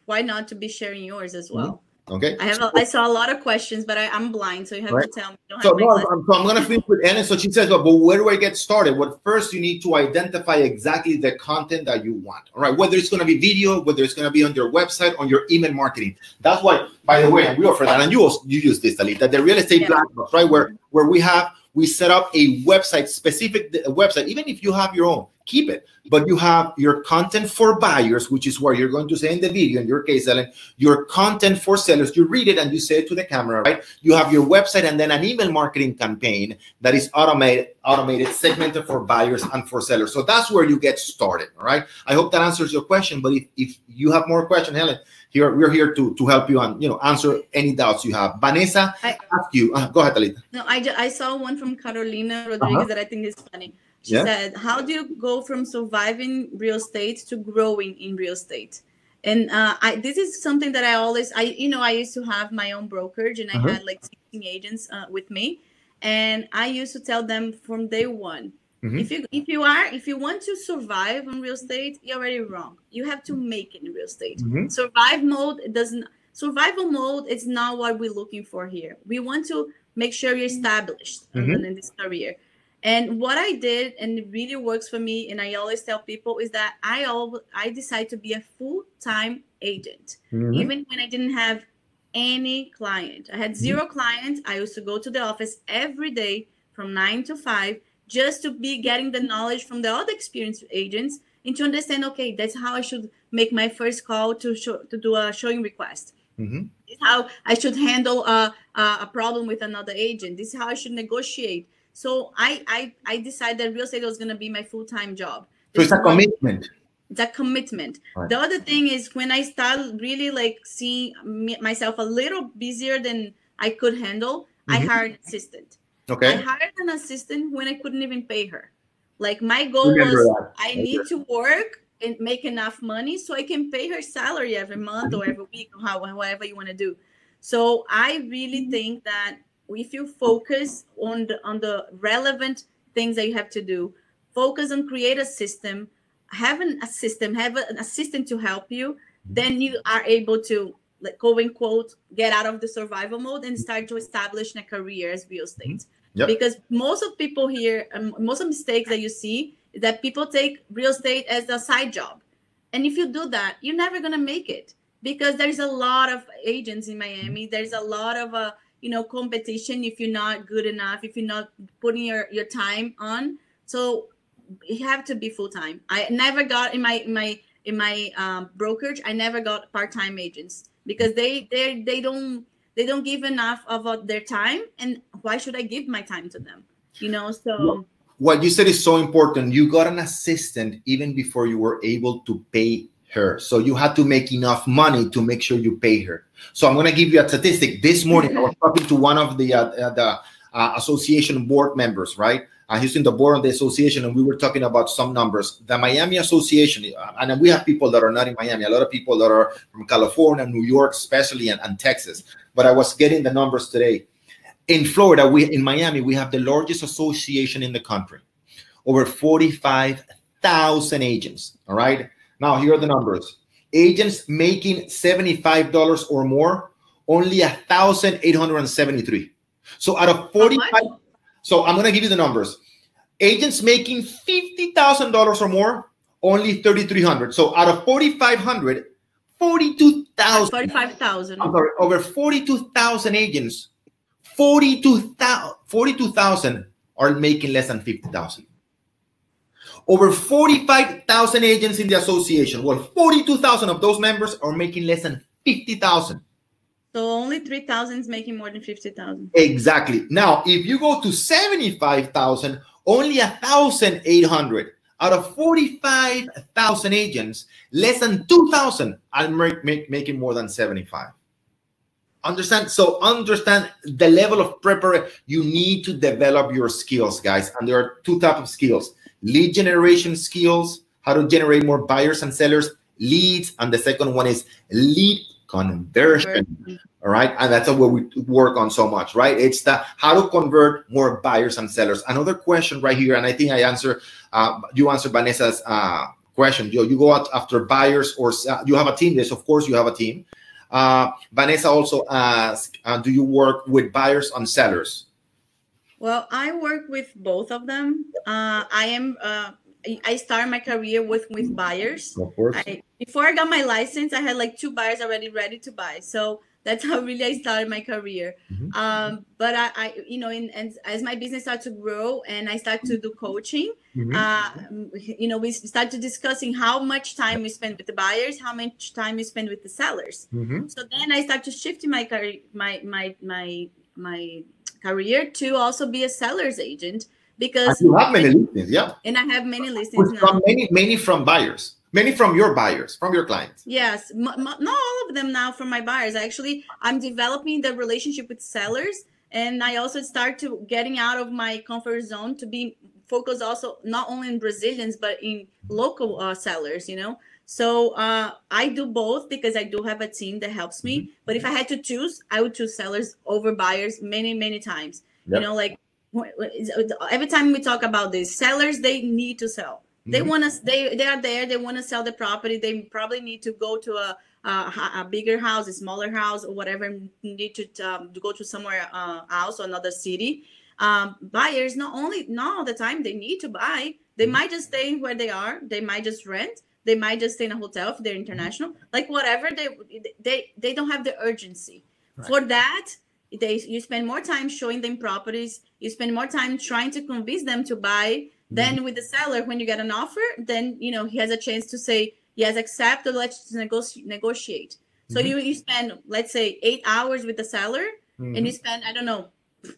why not to be sharing yours as well? Okay. I saw a lot of questions, but I'm blind, so you have to tell me. So I'm going to finish with Ellen. So she says, but where do I get started? Well, first you need to identify exactly the content that you want. All right. Whether it's going to be video, whether it's going to be on your website, on your email marketing. That's why, by the way, and we offer that, and you use this, Talita, the real estate black box, right? Where we set up a website, specific website. Even if you have your own, keep it. But you have your content for buyers, which is where you're going to say in the video, in your case, Ellen, your content for sellers. You read it and you say it to the camera, right? You have your website and then an email marketing campaign that is automated, segmented for buyers and for sellers. So that's where you get started, all right? I hope that answers your question. But if you have more questions, Helen, we're here to help you and answer any doubts you have. Vanessa, ask you. Go ahead, Talita. No, I saw one from Carolina Rodriguez that I think is funny. She said, how do you go from surviving real estate to growing in real estate? And this is something that I used to have my own brokerage, and I had like 16 agents with me. And I used to tell them from day one, if you want to survive in real estate, you're already wrong. You have to make it in real estate. Survival mode is not what we're looking for here. We want to make sure you're established in this career. And what I did, and it really works for me, and I always tell people, is that I decided to be a full-time agent. Even when I didn't have any client. I had 0 clients. I used to go to the office every day from 9 to 5 just to be getting the knowledge from the other experienced agents and to understand, okay, that's how I should make my first call to do a showing request. This is how I should handle a problem with another agent. This is how I should negotiate. So I decided that real estate was going to be my full-time job. So it's a commitment. It's a commitment. Right. The other thing is when I started really like seeing myself a little busier than I could handle, I hired an assistant. Okay. I hired an assistant when I couldn't even pay her. Like my goal was I need to work and make enough money so I can pay her salary every month or every week or however you want to do. So I really think that if you focus on the relevant things that you have to do, focus on create a system, have an assistant to help you, then you are able to, like, quote unquote, get out of the survival mode and start to establish a career as real estate. Because most of people here, most of the mistakes that you see is that people take real estate as a side job. And if you do that, you're never going to make it because there's a lot of agents in Miami. There's a lot of competition if you're not good enough, if you're not putting your time on. So you have to be full-time. I never got in my brokerage, I never got part-time agents because they don't give enough of their time, and why should I give my time to them? So what you said is so important. You got an assistant even before you were able to pay her. So you had to make enough money to make sure you pay her. So I'm going to give you a statistic. This morning, I was talking to one of the association board members, right? He's in the board of the association, and we were talking about some numbers. The Miami Association, and we have people that are not in Miami, a lot of people that are from California, New York, especially, and Texas. But I was getting the numbers today. In Florida, in Miami, we have the largest association in the country, over 45,000 agents, all right? Now, here are the numbers. Agents making $75 or more, only 1,873. So out of 45, so I'm going to give you the numbers. Agents making $50,000 or more, only 3,300. So out of 4,500, 42,000. 45,000. I'm sorry, over 42,000 agents, 42,000 are making less than 50,000. Over 45,000 agents in the association. Well, 42,000 of those members are making less than 50,000. So only 3,000 is making more than 50,000. Exactly. Now, if you go to 75,000, only 1,800 out of 45,000 agents, less than 2,000 are making more than 75. Understand? So understand the level of preparation. You need to develop your skills, guys. And there are 2 types of skills. Lead generation skills, how to generate more buyers and sellers, leads. And the second one is lead conversion. All right. And that's what we work on so much, right? It's the how to convert more buyers and sellers. Another question right here. And I think you answered Vanessa's question. You go out after buyers, or you have a team. Yes, of course you have a team. Vanessa also asked, do you work with buyers and sellers? Well, I work with both of them. I started my career with buyers. Of course. Before I got my license, I had like 2 buyers already ready to buy. So that's how really I started my career. But and as my business started to grow and I started to do coaching, we started discussing how much time we spend with the buyers, how much time we spend with the sellers. So then I started shifting my career, my career to also be a seller's agent, because you have many listings, yeah. And I have many listings now. Many from buyers, many from your buyers, from your clients. Yes, not all of them now from my buyers. Actually, I'm developing the relationship with sellers, and I also start to getting out of my comfort zone to be focused also not only in Brazilians but in local sellers. So I do both because I do have a team that helps me. But if I had to choose, I would choose sellers over buyers many times. Yep. Like every time we talk about this, sellers, they need to sell. They want to. They are there. They want to sell the property. They probably need to go to a bigger house, a smaller house, or whatever. Need to go to somewhere else or another city. Buyers not all the time they need to buy. They might just stay where they are. They might just rent. They might just stay in a hotel if they're international, like whatever. They don't have the urgency. Right. For that. You spend more time showing them properties. You spend more time trying to convince them to buy. Then with the seller, when you get an offer, then he has a chance to say yes, accept, or let's negotiate. So you spend, let's say, 8 hours with the seller, and you spend, I don't know,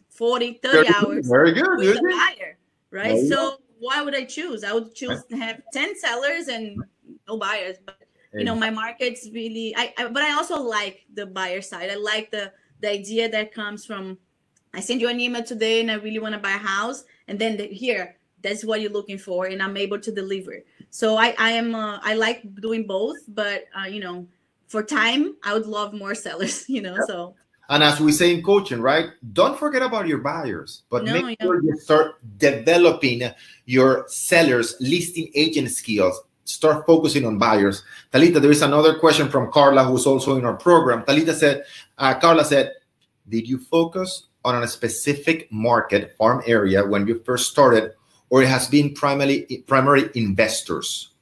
40, 30 hours with the buyer, right? So why would I choose? I would choose to have 10 sellers and no buyers. But my market's really but I also like the buyer side. I like the idea that comes from, I send you an email today and I really want to buy a house, and then here, that's what you're looking for, and I'm able to deliver. So I like doing both, but for time, I would love more sellers, so. And as we say in coaching, right? Don't forget about your buyers, but make sure you start developing your sellers, listing agent skills. Start focusing on buyers. Talita, there is another question from Carla, who's also in our program. Carla said, did you focus on a specific market, farm area when you first started, or it has been primary investors?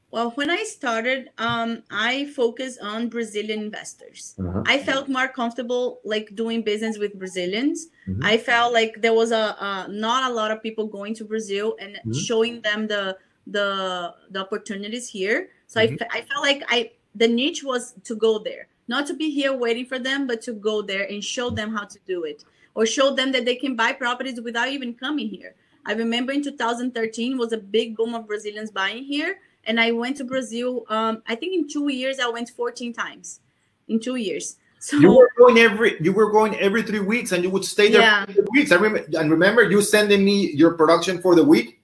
Well, when I started, I focused on Brazilian investors. I felt more comfortable like doing business with Brazilians. I felt like there was not a lot of people going to Brazil and showing them the opportunities here. So I felt like the niche was to go there, not to be here waiting for them, but to go there and show them how to do it, or show them that they can buy properties without even coming here. I remember in 2013 was a big boom of Brazilians buying here. And I went to Brazil, I think in 2 years, I went 14 times in 2 years. So you were going every 3 weeks, and you would stay there for 3 weeks. I remember you sending me your production for the week.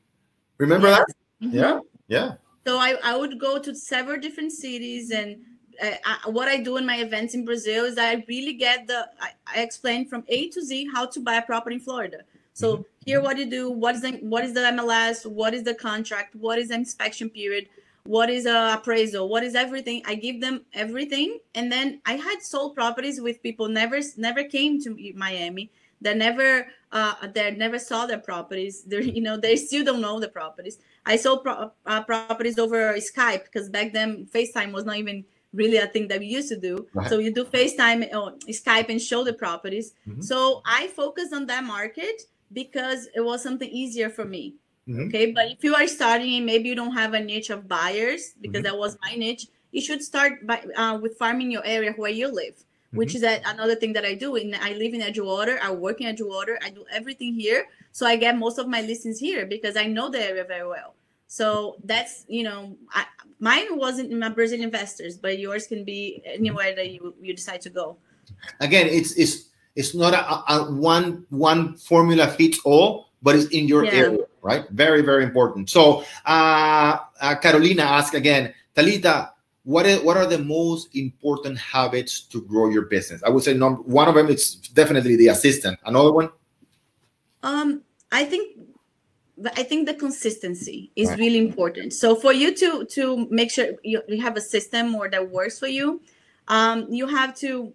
Remember that? Yeah. So I would go to several different cities, and what I do in my events in Brazil is that I really get I explain from A to Z how to buy a property in Florida. So here, what you do, what is the MLS, what is the contract, what is the inspection period, what is appraisal, what is everything. I give them everything. And then I had sold properties with people never came to Miami, that never saw their properties. They still don't know the properties. I sold properties over Skype, because back then FaceTime was not even really a thing that we used to do. Right. So you do FaceTime or Skype and show the properties. So I focused on that market because it was something easier for me. Okay, but if you are starting and maybe you don't have a niche of buyers, because that was my niche, you should start with farming your area where you live, which is another thing that I do. I live in Edgewater, I work in Edgewater, I do everything here. So I get most of my listings here because I know the area very well. So that's, mine wasn't in my Brazilian investors, but yours can be anywhere that you decide to go. Again, it's not a one formula fits all, but it's in your area, right? Very, very important. So Carolina asked again, Talita, what are the most important habits to grow your business? I would say one of them is definitely the assistant. Another one? I think the consistency is really important. So for you to make sure you have a system or that works for you, You have to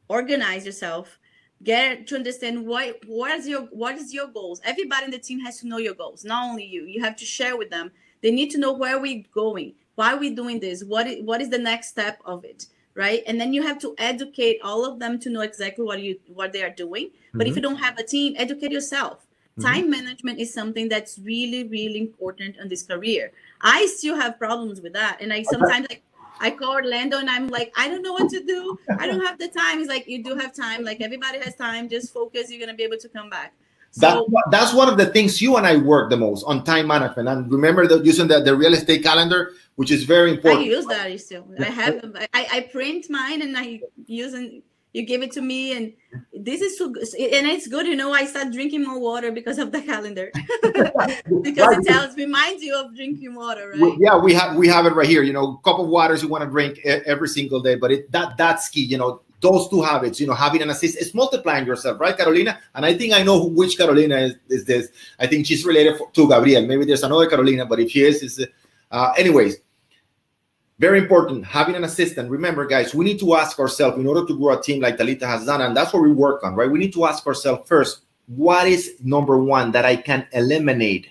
organize yourself, get to understand what is your goals. Everybody in the team has to know your goals, not only you. You have to share with them. They need to know where we're going, why we're doing this, what is the next step of it, right? And then you have to educate all of them to know exactly what they are doing. But if you don't have a team, educate yourself. Time management is something that's really, really important in this career. I still have problems with that, and I sometimes I call Orlando and I'm like, I don't know what to do. I don't have the time. He's like, you do have time. Like, everybody has time. Just focus. You're going to be able to come back. So that's one of the things you and I work the most on, time management. And remember that using the real estate calendar, which is very important. I use that still. I have I print mine and I use and you give it to me, and this is so good. And it's good, I start drinking more water because of the calendar. Because it reminds you of drinking water, right? Yeah, we have it right here. Cup of waters you want to drink every single day, but that's key. Those two habits, having an assist, it's multiplying yourself, right, Carolina? And I think I know which Carolina is this. I think she's related to Gabriel. Maybe there's another Carolina, but if she is, anyways. Very important, having an assistant. Remember, guys, we need to ask ourselves, in order to grow a team like Talita has done, and that's what we work on, right? We need to ask ourselves first, what is number one that I can eliminate?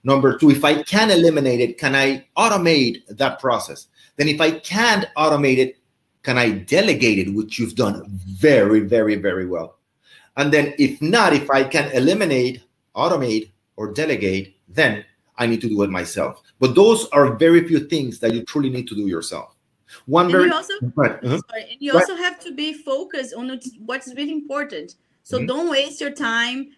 Number two, if I can eliminate it, can I automate that process? Then if I can't automate it, can I delegate it, which you've done very, very, very well. And then if not, if I can eliminate, automate, or delegate, then I need to do it myself. But those are very few things that you truly need to do yourself. You also have to be focused on what's really important. So don't waste your time.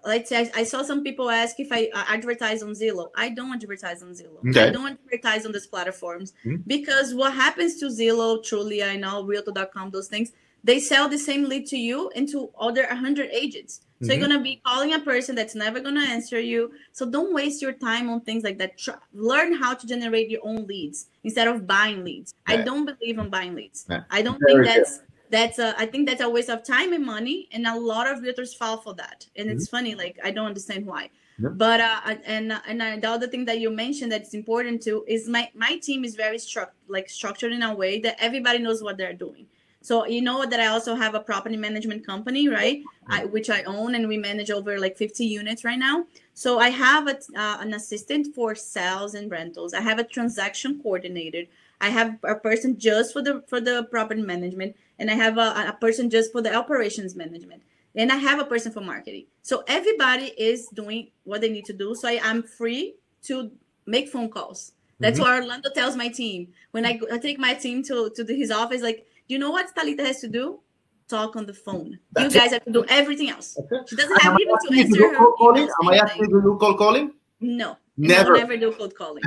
Let's say I saw some people ask if I advertise on Zillow. I don't advertise on Zillow. Okay. I don't advertise on these platforms because what happens to Zillow, Trulia, and all Realtor.com, those things, they sell the same lead to you and to other 100 agents. So you're going to be calling a person that's never going to answer you. So don't waste your time on things like that. Learn how to generate your own leads instead of buying leads. I don't believe in buying leads. I don't think I think that's a waste of time and money. And a lot of realtors fall for that. And it's funny, like, I don't understand why. But the other thing that you mentioned that's important too is my team is very structured in a way that everybody knows what they're doing. So that I also have a property management company, right? Which I own, and we manage over like 50 units right now. So I have an assistant for sales and rentals. I have a transaction coordinator. I have a person just for the property management, and I have a person just for the operations management. And I have a person for marketing. So everybody is doing what they need to do. So I'm free to make phone calls. That's what Orlando tells my team. When I take my team to his office, like, you know what Talita has to do? Talk on the phone. You guys have to do everything else. She doesn't have even to answer her emails. Am I asking you to do cold calling? No. Never. Never do cold calling.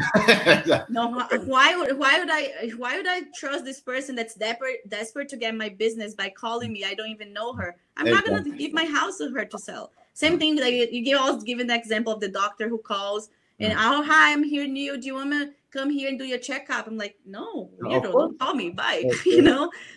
No. Why would I trust this person that's desperate to get my business by calling me? I don't even know her. I'm not gonna give my house to her to sell. Same thing. Like you always given the example of the doctor who calls and hi, I'm here new. Do you want to come here and do your checkup? I'm like, no, don't call me. Bye.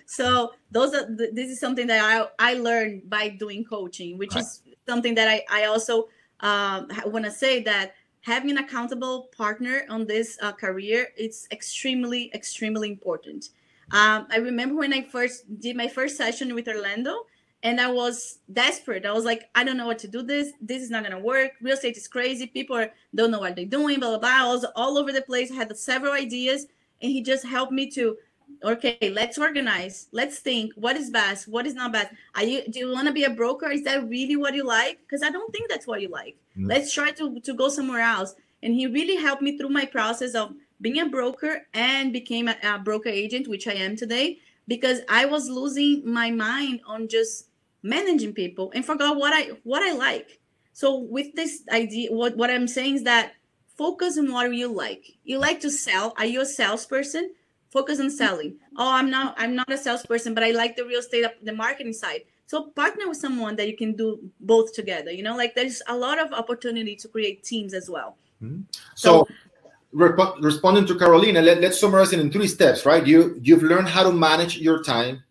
So this is something that I learned by doing coaching, which is something that I also want to say that having an accountable partner on this career, it's extremely, extremely important. I remember when I first did my first session with Orlando, and I was desperate. I was like, I don't know what to do. This is not going to work. Real estate is crazy. People don't know what they're doing, blah, blah, blah. I was all over the place. I had several ideas, and he just helped me to, okay, let's organize. Let's think. What is best? What is not best? Do you want to be a broker? Is that really what you like? Because I don't think that's what you like. Let's try to go somewhere else. And he really helped me through my process of being a broker and became a broker agent, which I am today, because I was losing my mind on just managing people and forgot what I like. So with this idea, what I'm saying is that focus on what you like. You like to sell. Are you a salesperson? Focus on selling. Oh, I'm not a salesperson, but I like the real estate, the marketing side. So partner with someone that you can do both together. Like there's a lot of opportunity to create teams as well. So responding to Carolina, let's summarize it in 3 steps, right? You've learned how to manage your time.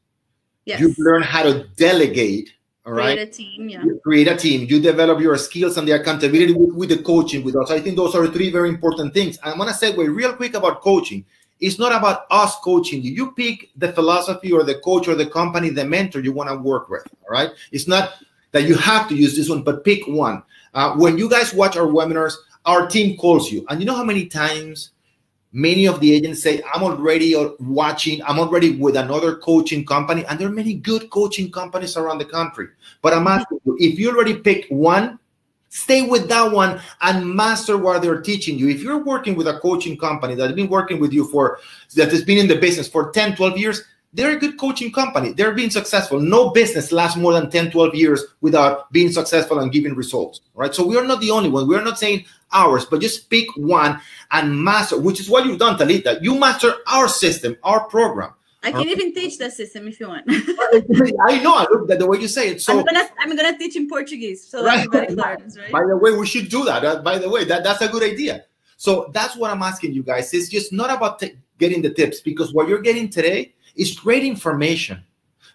Yes. You've learned how to delegate, all right? Create a team, yeah. You create a team. You develop your skills and the accountability with the coaching with us. I think those are 3 very important things. I'm going to segue real quick about coaching. It's not about us coaching you. You pick the philosophy or the coach or the company, the mentor you want to work with, all right? It's not that you have to use this one, but pick one. When you guys watch our webinars, our team calls you. And you know how many times many of the agents say, I'm already watching, I'm already with another coaching company, and there are many good coaching companies around the country. But I'm asking you, if you already picked one, stay with that one and master what they're teaching you. If you're working with a coaching company that's been working with you that has been in the business for 10, 12 years, they're a good coaching company. They're being successful. No business lasts more than 10, 12 years without being successful and giving results, right? So we are not the only one. We're not saying ours, but just pick one and master, which is what you've done, Talita. You master our system, our program. I can even teach the system if you want. I know. I look at the way you say it. So I'm gonna teach in Portuguese, so right, everybody learns, right? By the way, we should do that. By the way, that's a good idea. So that's what I'm asking you guys. It's just not about getting the tips, because what you're getting today is great information.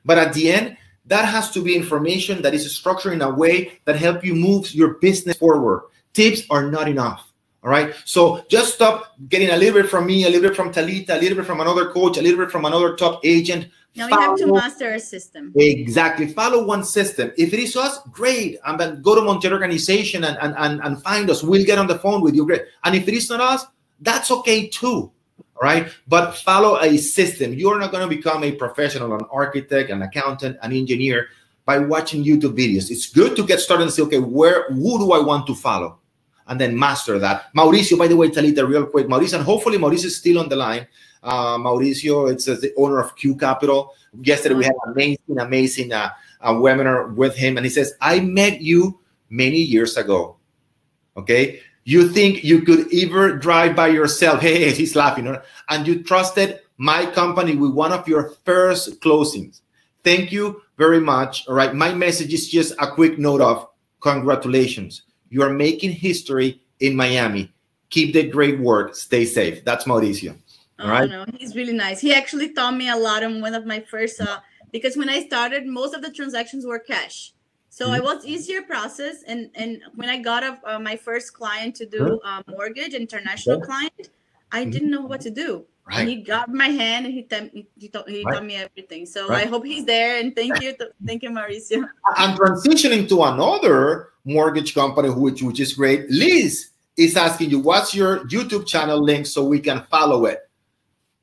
But at the end, that has to be information that is structured in a way that helps you move your business forward. Tips are not enough. All right. So just stop getting a little bit from me, a little bit from Talita, a little bit from another coach, a little bit from another top agent. Now we have to master a system. Exactly. Follow one system. If it is us, great. And then go to Montiel Organization and find us. We'll get on the phone with you. Great. And if it is not us, that's okay too. All right. But follow a system. You're not going to become a professional, an architect, an accountant, an engineer by watching YouTube videos. It's good to get started and say, okay, who do I want to follow? And then master that. Mauricio, by the way, Talita, real quick. Mauricio, and hopefully Mauricio is still on the line. Mauricio, it's the owner of Q Capital. Yesterday, we had an amazing webinar with him. And he says, I met you many years ago. Okay. You think you could ever drive by yourself. Hey, he's laughing. And you trusted my company with one of your first closings. Thank you very much. All right. My message is just a quick note of congratulations. You are making history in Miami. Keep the great work. Stay safe. That's Mauricio. All right. No, he's really nice. He actually taught me a lot on one of my first, because when I started, most of the transactions were cash. So it was easier process. And when I got my first client to do mortgage, international client, I didn't know what to do. Right. And he got my hand and he taught me everything. So I hope he's there. And thank you, Mauricio. I'm transitioning to another mortgage company, which is great. Liz is asking you, what's your YouTube channel link so we can follow it?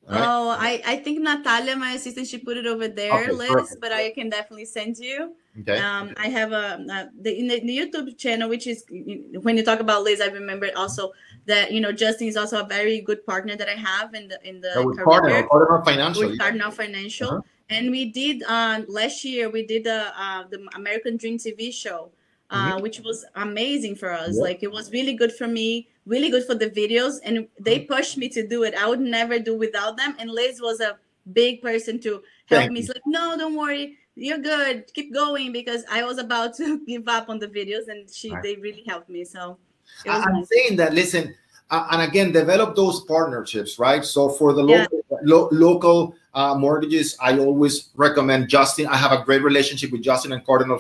Right. Oh, I think Natalia, my assistant, she put it over there, okay, Liz, perfect. But I can definitely send you. Okay. I have in the YouTube channel, which is, when you talk about Liz, I remember also that, Justin is also a very good partner that I have in the career. Cardinal Financial. And we did last year, we did the American Dream TV show, which was amazing for us. Like, it was really good for me, really good for the videos, and they pushed me to do it. I would never do without them. And Liz was a big person to help me. It's like, no, don't worry, you're good, keep going, because I was about to give up on the videos, and they really helped me. So I'm saying that, listen, and again, develop those partnerships, right? So for the local mortgages, I always recommend Justin. I have a great relationship with Justin and Cardinal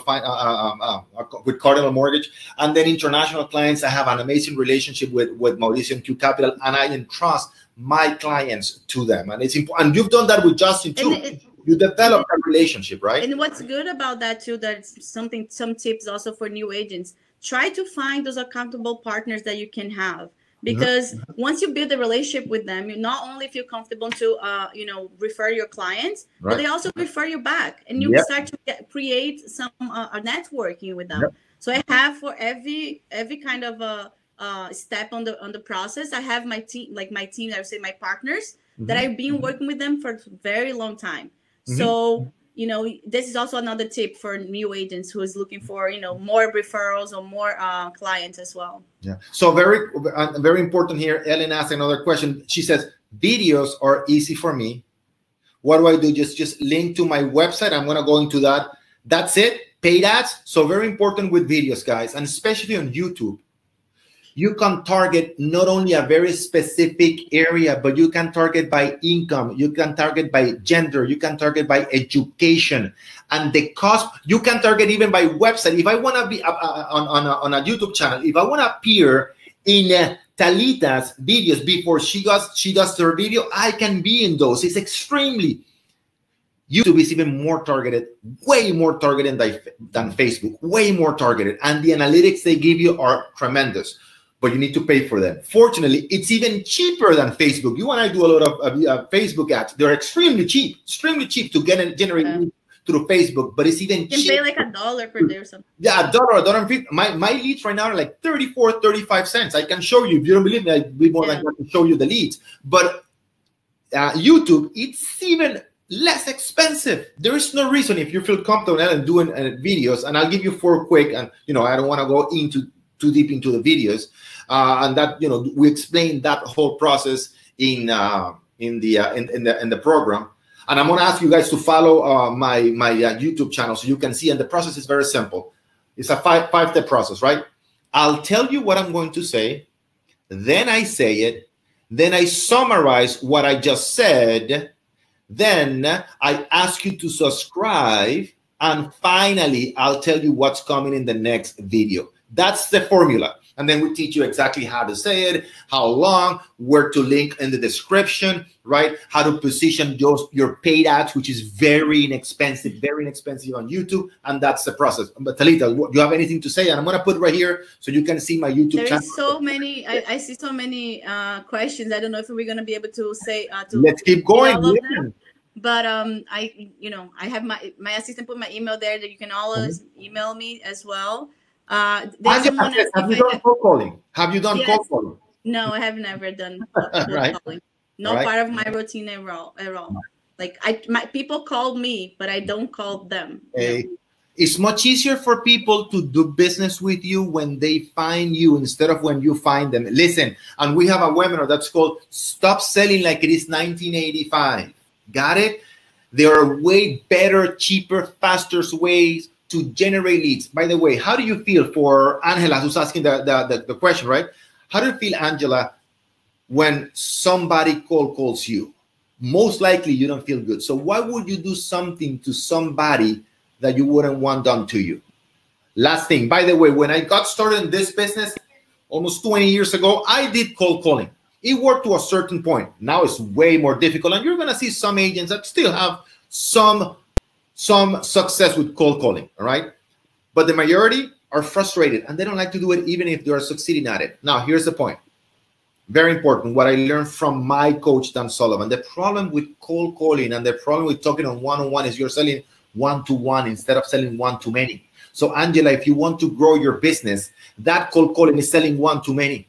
with Cardinal Mortgage. And then international clients, I have an amazing relationship with Mauricio and Q Capital, and I entrust my clients to them. And it's important. And you've done that with Justin too. You develop a relationship, right? And what's good about that too, that's some tips also for new agents. Try to find those accountable partners that you can have. Because once you build a relationship with them, you not only feel comfortable to, refer your clients, but they also refer you back, and you start to create some networking with them. So I have for every kind of step on the process, I have my team, I would say my partners that I've been working with them for a very long time. So, this is also another tip for new agents who is looking for, more referrals or more clients as well. Yeah. So very important here. Ellen asked another question. She says, videos are easy for me. What do I do? Just link to my website. I'm going to go into that. That's it. Paid ads. So very important with videos, guys, and especially on YouTube. You can target not only a very specific area, but you can target by income, you can target by gender, you can target by education, and the cost. You can target even by website. If I want to be on a YouTube channel, if I want to appear in Talita's videos before she does her video, I can be in those. It's extremely, YouTube is even more targeted, way more targeted than Facebook, way more targeted. And the analytics they give you are tremendous, but you need to pay for them. Fortunately, it's even cheaper than Facebook. You and I do a lot of Facebook ads. They're extremely cheap to generate leads through Facebook, but it's even cheaper. You can pay like $1 per day or something. Yeah, $1.50. My leads right now are like 34, 35 cents. I can show you. If you don't believe me, I'd be more likely to show you the leads. But YouTube, it's even less expensive. There is no reason, if you feel comfortable and doing videos, and I'll give you 4 quick, and I don't want to go into too deep into the videos, and that we explain that whole process in the program. And I'm going to ask you guys to follow my YouTube channel so you can see. And the process is very simple. It's a five-step process, right? I'll tell you what I'm going to say, then I say it, then I summarize what I just said. Then I ask you to subscribe, and finally, I'll tell you what's coming in the next video. That's the formula. And then we teach you exactly how to say it, how long, where to link in the description, right? How to position your paid ads, which is very inexpensive on YouTube. And that's the process. But Talita, do you have anything to say? And I'm going to put it right here so you can see my YouTube channel. There's so many, I see so many questions. I don't know if we're going to be able to say, let's keep going. But I have my assistant put my email there that you can always email me as well. Have you done cold calling? Have you done cold calling? No, I have never done cold calling. Not part of my routine at all. Like my people call me, but I don't call them. It's much easier for people to do business with you when they find you instead of when you find them. Listen, and we have a webinar that's called Stop Selling Like It Is 1985. Got it? There are way better, cheaper, faster ways to generate leads. By the way, how do you feel, for Angela, who's asking the question, right? How do you feel, Angela, when somebody calls you? Most likely you don't feel good. So why would you do something to somebody that you wouldn't want done to you? Last thing, by the way, when I got started in this business almost 20 years ago, I did cold calling. It worked to a certain point. Now it's way more difficult. And you're going to see some agents that still have some success with cold calling, all right? But the majority are frustrated and they don't like to do it even if they are succeeding at it. Now, here's the point. Very important. What I learned from my coach, Dan Sullivan. The problem with cold calling and the problem with talking on one-on-one is you're selling one-to-one instead of selling one-to-many. So, Angela, if you want to grow your business, that cold calling is selling one-to-many.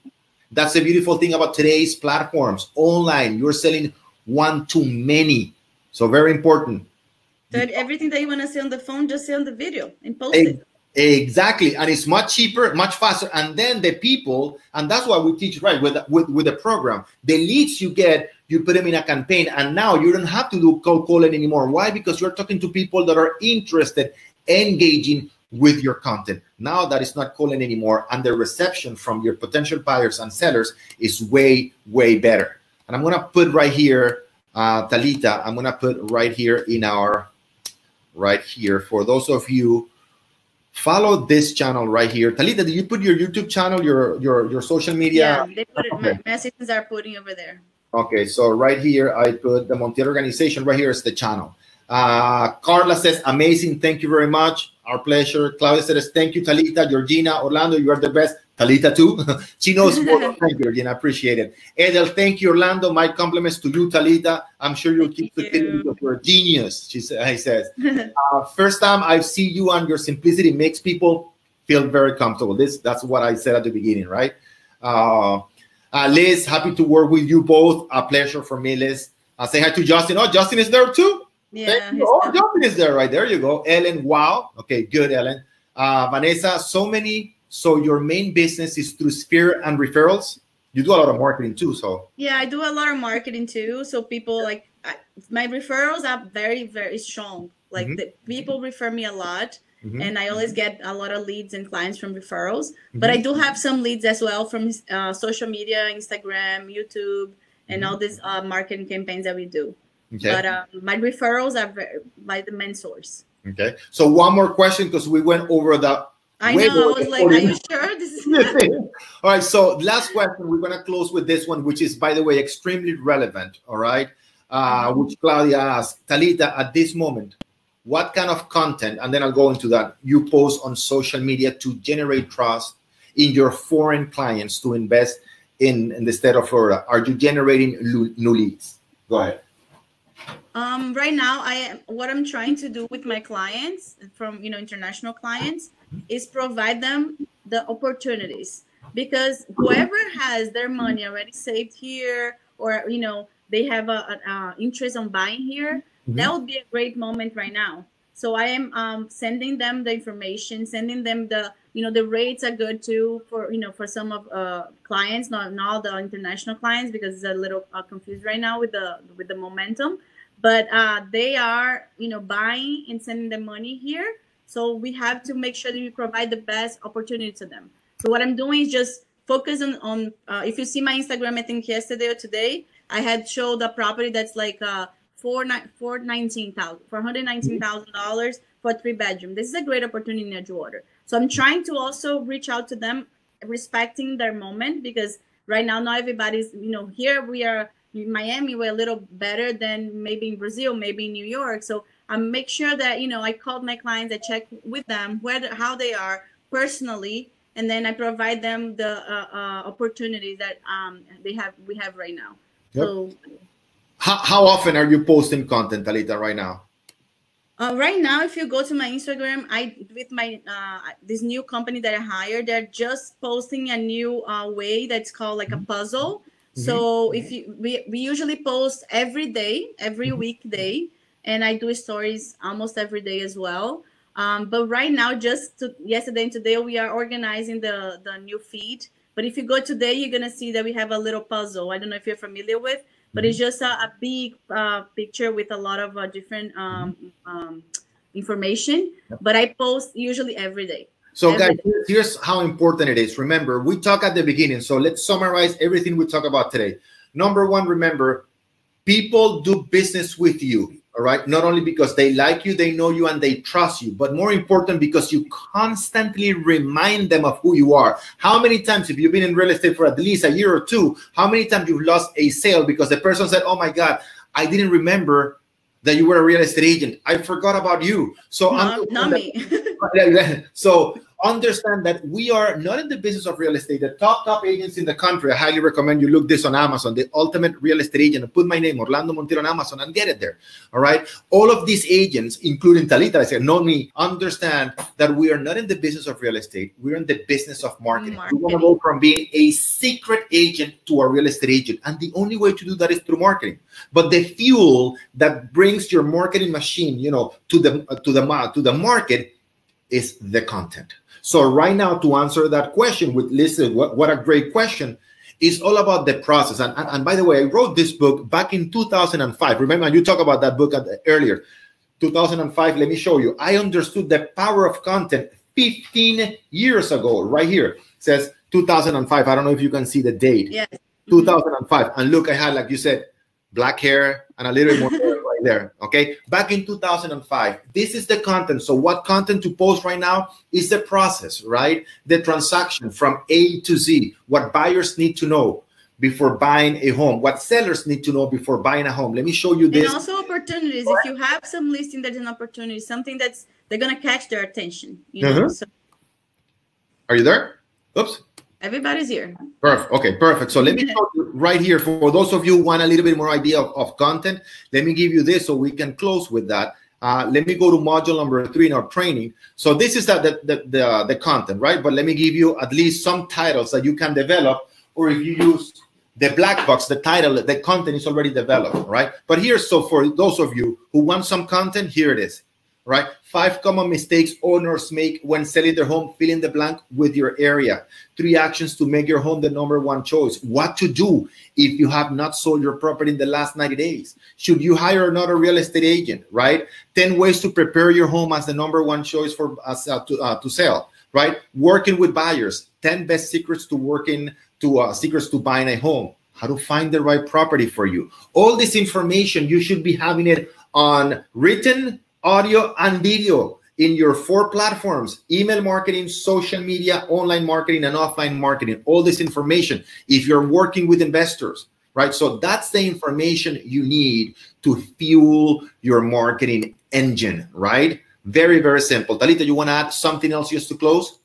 That's the beautiful thing about today's platforms. Online, you're selling one-to-many. So very important. So everything that you want to say on the phone, just say on the video and post it. Exactly. And it's much cheaper, much faster. And then the people, and that's why we teach, right, with the program, the leads you get, you put them in a campaign, and now you don't have to do cold calling anymore. Why? Because you're talking to people that are interested, engaging with your content. Now that is not calling anymore, and the reception from your potential buyers and sellers is way, way better. And I'm going to put right here, Talita, I'm going to put right here in our, right here, for those of you, follow this channel right here. Talita, did you put your YouTube channel, your social media? Yeah, they put it, my assistants are putting over there. Okay, so right here, I put the Montiel organization. Right here is the channel. Carla says, amazing. Thank you very much. Our pleasure. Claudia says, thank you, Talita. Georgina, Orlando, you are the best. Talita too. She knows more. Thank you, Georgina. I appreciate it. Edel, thank you, Orlando. My compliments to you, Talita. I'm sure you'll keep succeeding because you're a genius, he says. First time I see you, and your simplicity makes people feel very comfortable. That's what I said at the beginning, right? Liz, happy to work with you both. A pleasure for me, Liz. Say hi to Justin. Oh, Justin is there too? Yeah. Oh, Justin is there, right? There you go. Ellen, wow. Okay, good, Ellen. Vanessa, so your main business is through Sphere and referrals? You do a lot of marketing too, so. Yeah, I do a lot of marketing too. So people like, my referrals are very, very strong. Like the people refer me a lot. And I always get a lot of leads and clients from referrals. But I do have some leads as well from social media, Instagram, YouTube, and all these marketing campaigns that we do. Okay. But my referrals are by the main source. Okay. So one more question, because we went over I know. I was like, are you sure this is? All right. So last question. We're going to close with this one, which is, by the way, extremely relevant. All right. Which Claudia asked, Talita, at this moment, what kind of content, and then I'll go into that, you post on social media to generate trust in your foreign clients to invest in the state of Florida? Are you generating new leads? Go ahead. Right now, what I'm trying to do with my clients from, international clients is provide them the opportunities, because whoever has their money already saved here, or, they have a interest on buying here, that would be a great moment right now. So I am sending them the information, sending them the, the rates are good too for, for some of clients, not all the international clients, because it's a little confused right now with the momentum. But they are, buying and sending the money here. So we have to make sure that we provide the best opportunity to them. So what I'm doing is just focus on if you see my Instagram, I think yesterday or today, I had showed a property that's like $419,000 for a 3-bedroom. This is a great opportunity in Edgewater. So I'm trying to also reach out to them, respecting their moment, because right now, not everybody's, here we are in Miami, we're a little better than maybe in Brazil, maybe in New York. So I make sure that, I called my clients, I check with them how they are personally, and then I provide them the opportunities that we have right now. Yep. So how often are you posting content, Talita, right now? Right now, if you go to my Instagram, with my this new company that I hired, they're just posting a new way that's called like a puzzle. So if we usually post every day, every weekday, and I do stories almost every day as well. But right now, yesterday and today, we are organizing the new feed. But if you go today, you're gonna see that we have a little puzzle. I don't know if you're familiar with, but it's just a big picture with a lot of different information. But I post usually every day. So guys, here's how important it is. Remember, we talk at the beginning. So let's summarize everything we talk about today. Number one, remember, people do business with you, all right? Not only because they like you, they know you, and they trust you, but more important, because you constantly remind them of who you are. How many times, if you've been in real estate for at least a year or two, how many times you've lost a sale because the person said, oh my God, I didn't remember that you were a real estate agent. I forgot about you. So not me. So understand that we are not in the business of real estate. The top agents in the country, I highly recommend you look this on Amazon, the ultimate real estate agent, and put my name, Orlando Montiel, on Amazon, and get it there. All right. All of these agents, including Talita, I said, know me, understand that we are not in the business of real estate. We're in the business of marketing. We want to go from being a secret agent to a real estate agent. And the only way to do that is through marketing. But the fuel that brings your marketing machine, to the market is the content. So right now, to answer that question with Lisa, what a great question, is all about the process. And by the way, I wrote this book back in 2005. Remember, you talked about that book earlier. 2005, let me show you. I understood the power of content 15 years ago, right here. It says 2005. I don't know if you can see the date. Yes. 2005. And look, I had, like you said, black hair and a little more hair right there. Okay. Back in 2005, this is the content. So what content to post right now is the process, right? The transaction from A to Z, what buyers need to know before buying a home, what sellers need to know before buying a home. Let me show you this. And also opportunities. If you have some listing, there's an opportunity, something they're going to catch their attention. So. Are you there? Oops. Everybody's here. Perfect. Okay, perfect. So let me show you right here. For those of you who want a little bit more idea of content, let me give you this so we can close with that. Let me go to module number 3 in our training. So this is the content, right? But let me give you at least some titles that you can develop, or if you use the black box, the title, the content is already developed, right? But here, so for those of you who want some content, here it is. Right? 5 common mistakes owners make when selling their home, fill in the blank with your area. 3 actions to make your home the #1 choice. What to do if you have not sold your property in the last 90 days. Should you hire another real estate agent, right? 10 ways to prepare your home as the #1 choice for to sell, right? Working with buyers. 10 best secrets secrets to buying a home. How to find the right property for you. All this information, you should be having it on written, audio, and video. in your 4 platforms: email marketing, social media, online marketing, and offline marketing. All this information, if you're working with investors, right? So that's the information you need to fuel your marketing engine, right? Very, very simple. Talita, you want to add something else just to close?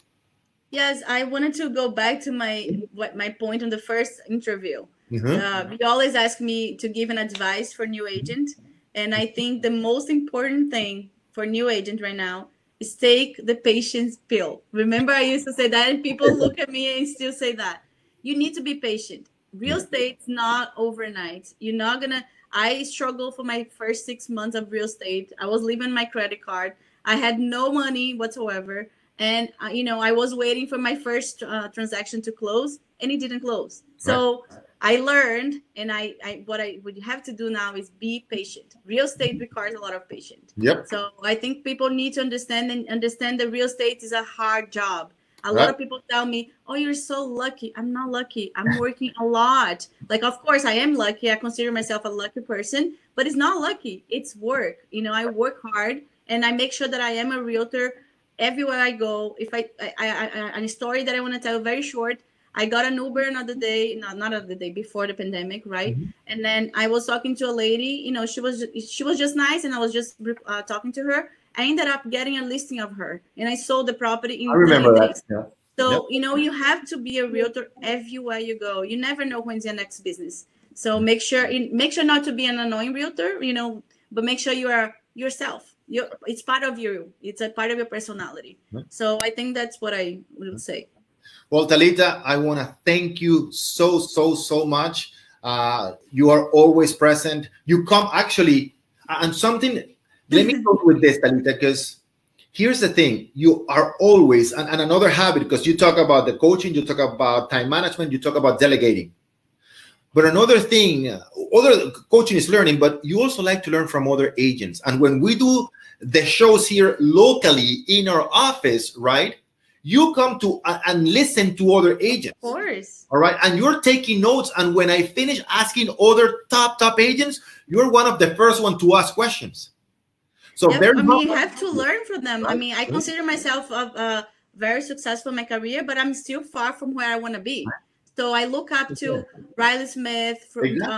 Yes, I wanted to go back to my point on the first interview. You always ask me to give an advice for new agent. And I think the most important thing for new agent right now is take the patience pill. Remember, I used to say that, and people look at me and still say that. You need to be patient. Real estate's not overnight. You're not gonna. I struggled for my first 6 months of real estate. I was living my credit card. I had no money whatsoever, and I was waiting for my first transaction to close, and it didn't close. So I learned, and what you have to do now is be patient. Real estate requires a lot of patience. Yep. So I think people need to understand that real estate is a hard job. A lot of people tell me, "Oh, you're so lucky." I'm not lucky. I'm working a lot. Like, of course, I am lucky. I consider myself a lucky person, but it's not lucky. It's work. I work hard, and I make sure that I am a realtor everywhere I go. If a story that I want to tell, very short. I got an Uber another day, not the day before the pandemic, right? And then I was talking to a lady, she was just nice, and I was just talking to her. I ended up getting a listing of her, and I sold the property in 3 days. Yeah. So, you have to be a realtor everywhere you go. You never know when's your next business. So make sure not to be an annoying realtor, but make sure you are yourself. It's part of you. It's a part of your personality. So I think that's what I would say. Well, Talita, I want to thank you so much. You are always present. You come actually, and something, let me go with this, Talita, because here's the thing. You are always, and another habit, because you talk about the coaching, you talk about time management, you talk about delegating. But another thing, other coaching is learning, but you also like to learn from other agents. And when we do the shows here locally in our office, right? You come to and listen to other agents. Of course. All right. And you're taking notes. And when I finish asking other top agents, you're one of the first one to ask questions. So you have to learn from them. Right? I consider myself very successful in my career, but I'm still far from where I want to be. Right. So I look up to Riley Smith, from Dina,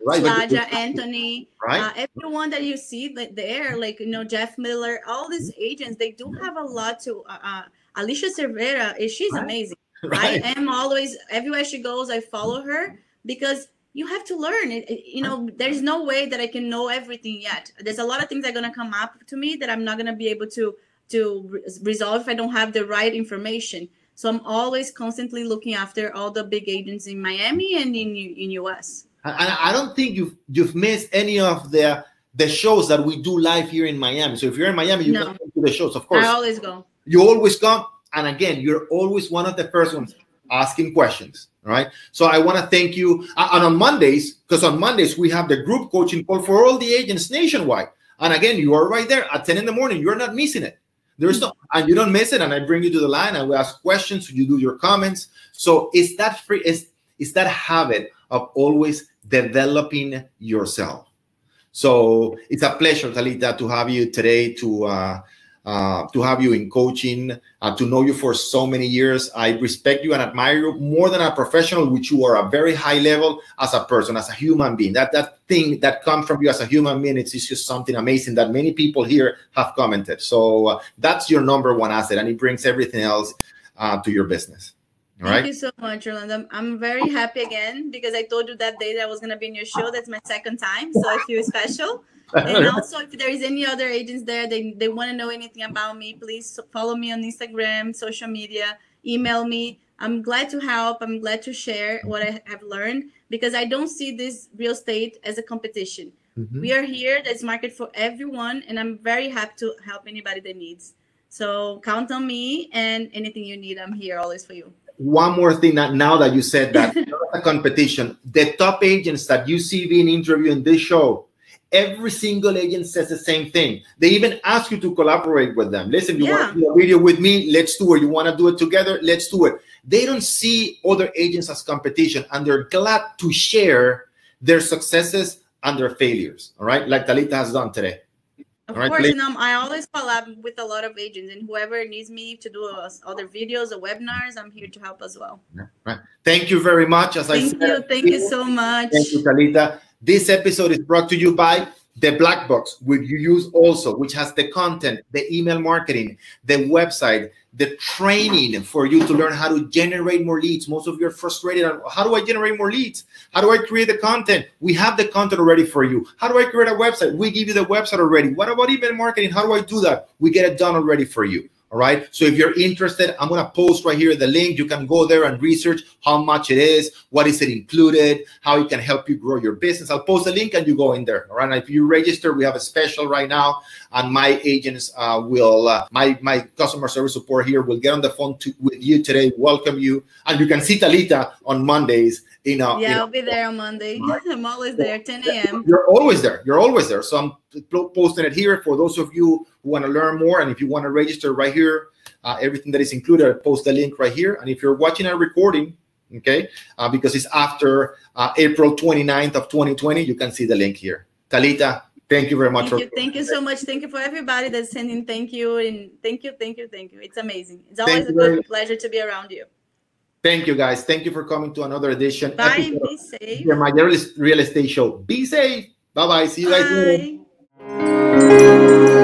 Slaja, Anthony, everyone that you see there, Jeff Miller, all these agents, they do have a lot to. Alicia Cervera, she's amazing. Right. I am always, everywhere she goes, I follow her, because you have to learn. There's no way that I can know everything yet. There's a lot of things that are going to come up to me that I'm not going to be able to resolve if I don't have the right information. So I'm always constantly looking after all the big agents in Miami and in US. And I don't think you've missed any of the shows that we do live here in Miami. So if you're in Miami, you can come to the shows, of course. I always go. You always come. And again, you're always one of the first ones asking questions. All right. So I want to thank you. And on Mondays, because on Mondays, we have the group coaching call for all the agents nationwide. And again, you are right there at 10 in the morning. You're not missing it. There's no, and you don't miss it. And I bring you to the line and we ask questions. You do your comments. So it's that free, it's that habit of always developing yourself. So it's a pleasure, Talita, to have you today, to have you in coaching, to know you for so many years. I respect you and admire you more than a professional, which you are a very high level as a person, as a human being. That thing that comes from you as a human being, it's just something amazing that many people here have commented. So that's your number one asset, and it brings everything else to your business. All right? Thank you so much, Orlando. I'm very happy again, because I told you that day that I was going to be in your show. That's my second time, so I feel special. And also, if there is any other agents there, they want to know anything about me, please follow me on Instagram, social media, email me. I'm glad to help. I'm glad to share what I have learned, because I don't see this real estate as a competition. We are here. There's market for everyone, and I'm very happy to help anybody that needs. So count on me, and anything you need, I'm here always for you. One more thing, now that you said that, not a competition, the top agents that you see being interviewed in this show, every single agent says the same thing. They even ask you to collaborate with them. Listen, you want to do a video with me? Let's do it. You want to do it together? Let's do it. They don't see other agents as competition, and they're glad to share their successes and their failures. All right, like Talita has done today. Of course, and I always collab with a lot of agents, and whoever needs me to do other videos or webinars, I'm here to help as well. Right. Thank you very much. As I said, thank you so much. Thank you, Talita. This episode is brought to you by the Black Box, which you use also, which has the content, the email marketing, the website, the training for you to learn how to generate more leads. Most of you are frustrated on how do I generate more leads? How do I create the content? We have the content already for you. How do I create a website? We give you the website already. What about email marketing? How do I do that? We get it done already for you. All right. So if you're interested, I'm going to post right here the link. You can go there and research how much it is, what is it included, how it can help you grow your business. I'll post the link and you go in there. All right. And if you register, we have a special right now, and my agents my customer service support here will get on the phone with you today, welcome you, and you can see Talita on Mondays. I'll be there on Monday. Right. I'm always there, 10 a.m. You're always there. You're always there. So I'm posting it here for those of you who want to learn more. And if you want to register right here, everything that is included, I'll post the link right here. And if you're watching a recording, okay, because it's after April 29th of 2020, you can see the link here. Talita, thank you very much. Thank you so much. Thank you for everybody that's sending thank you. And thank you. It's amazing. It's always a good pleasure to be around you. Thank you, guys. Thank you for coming to another edition. Bye. Be safe. My real estate show. Be safe. Bye-bye. See you guys later.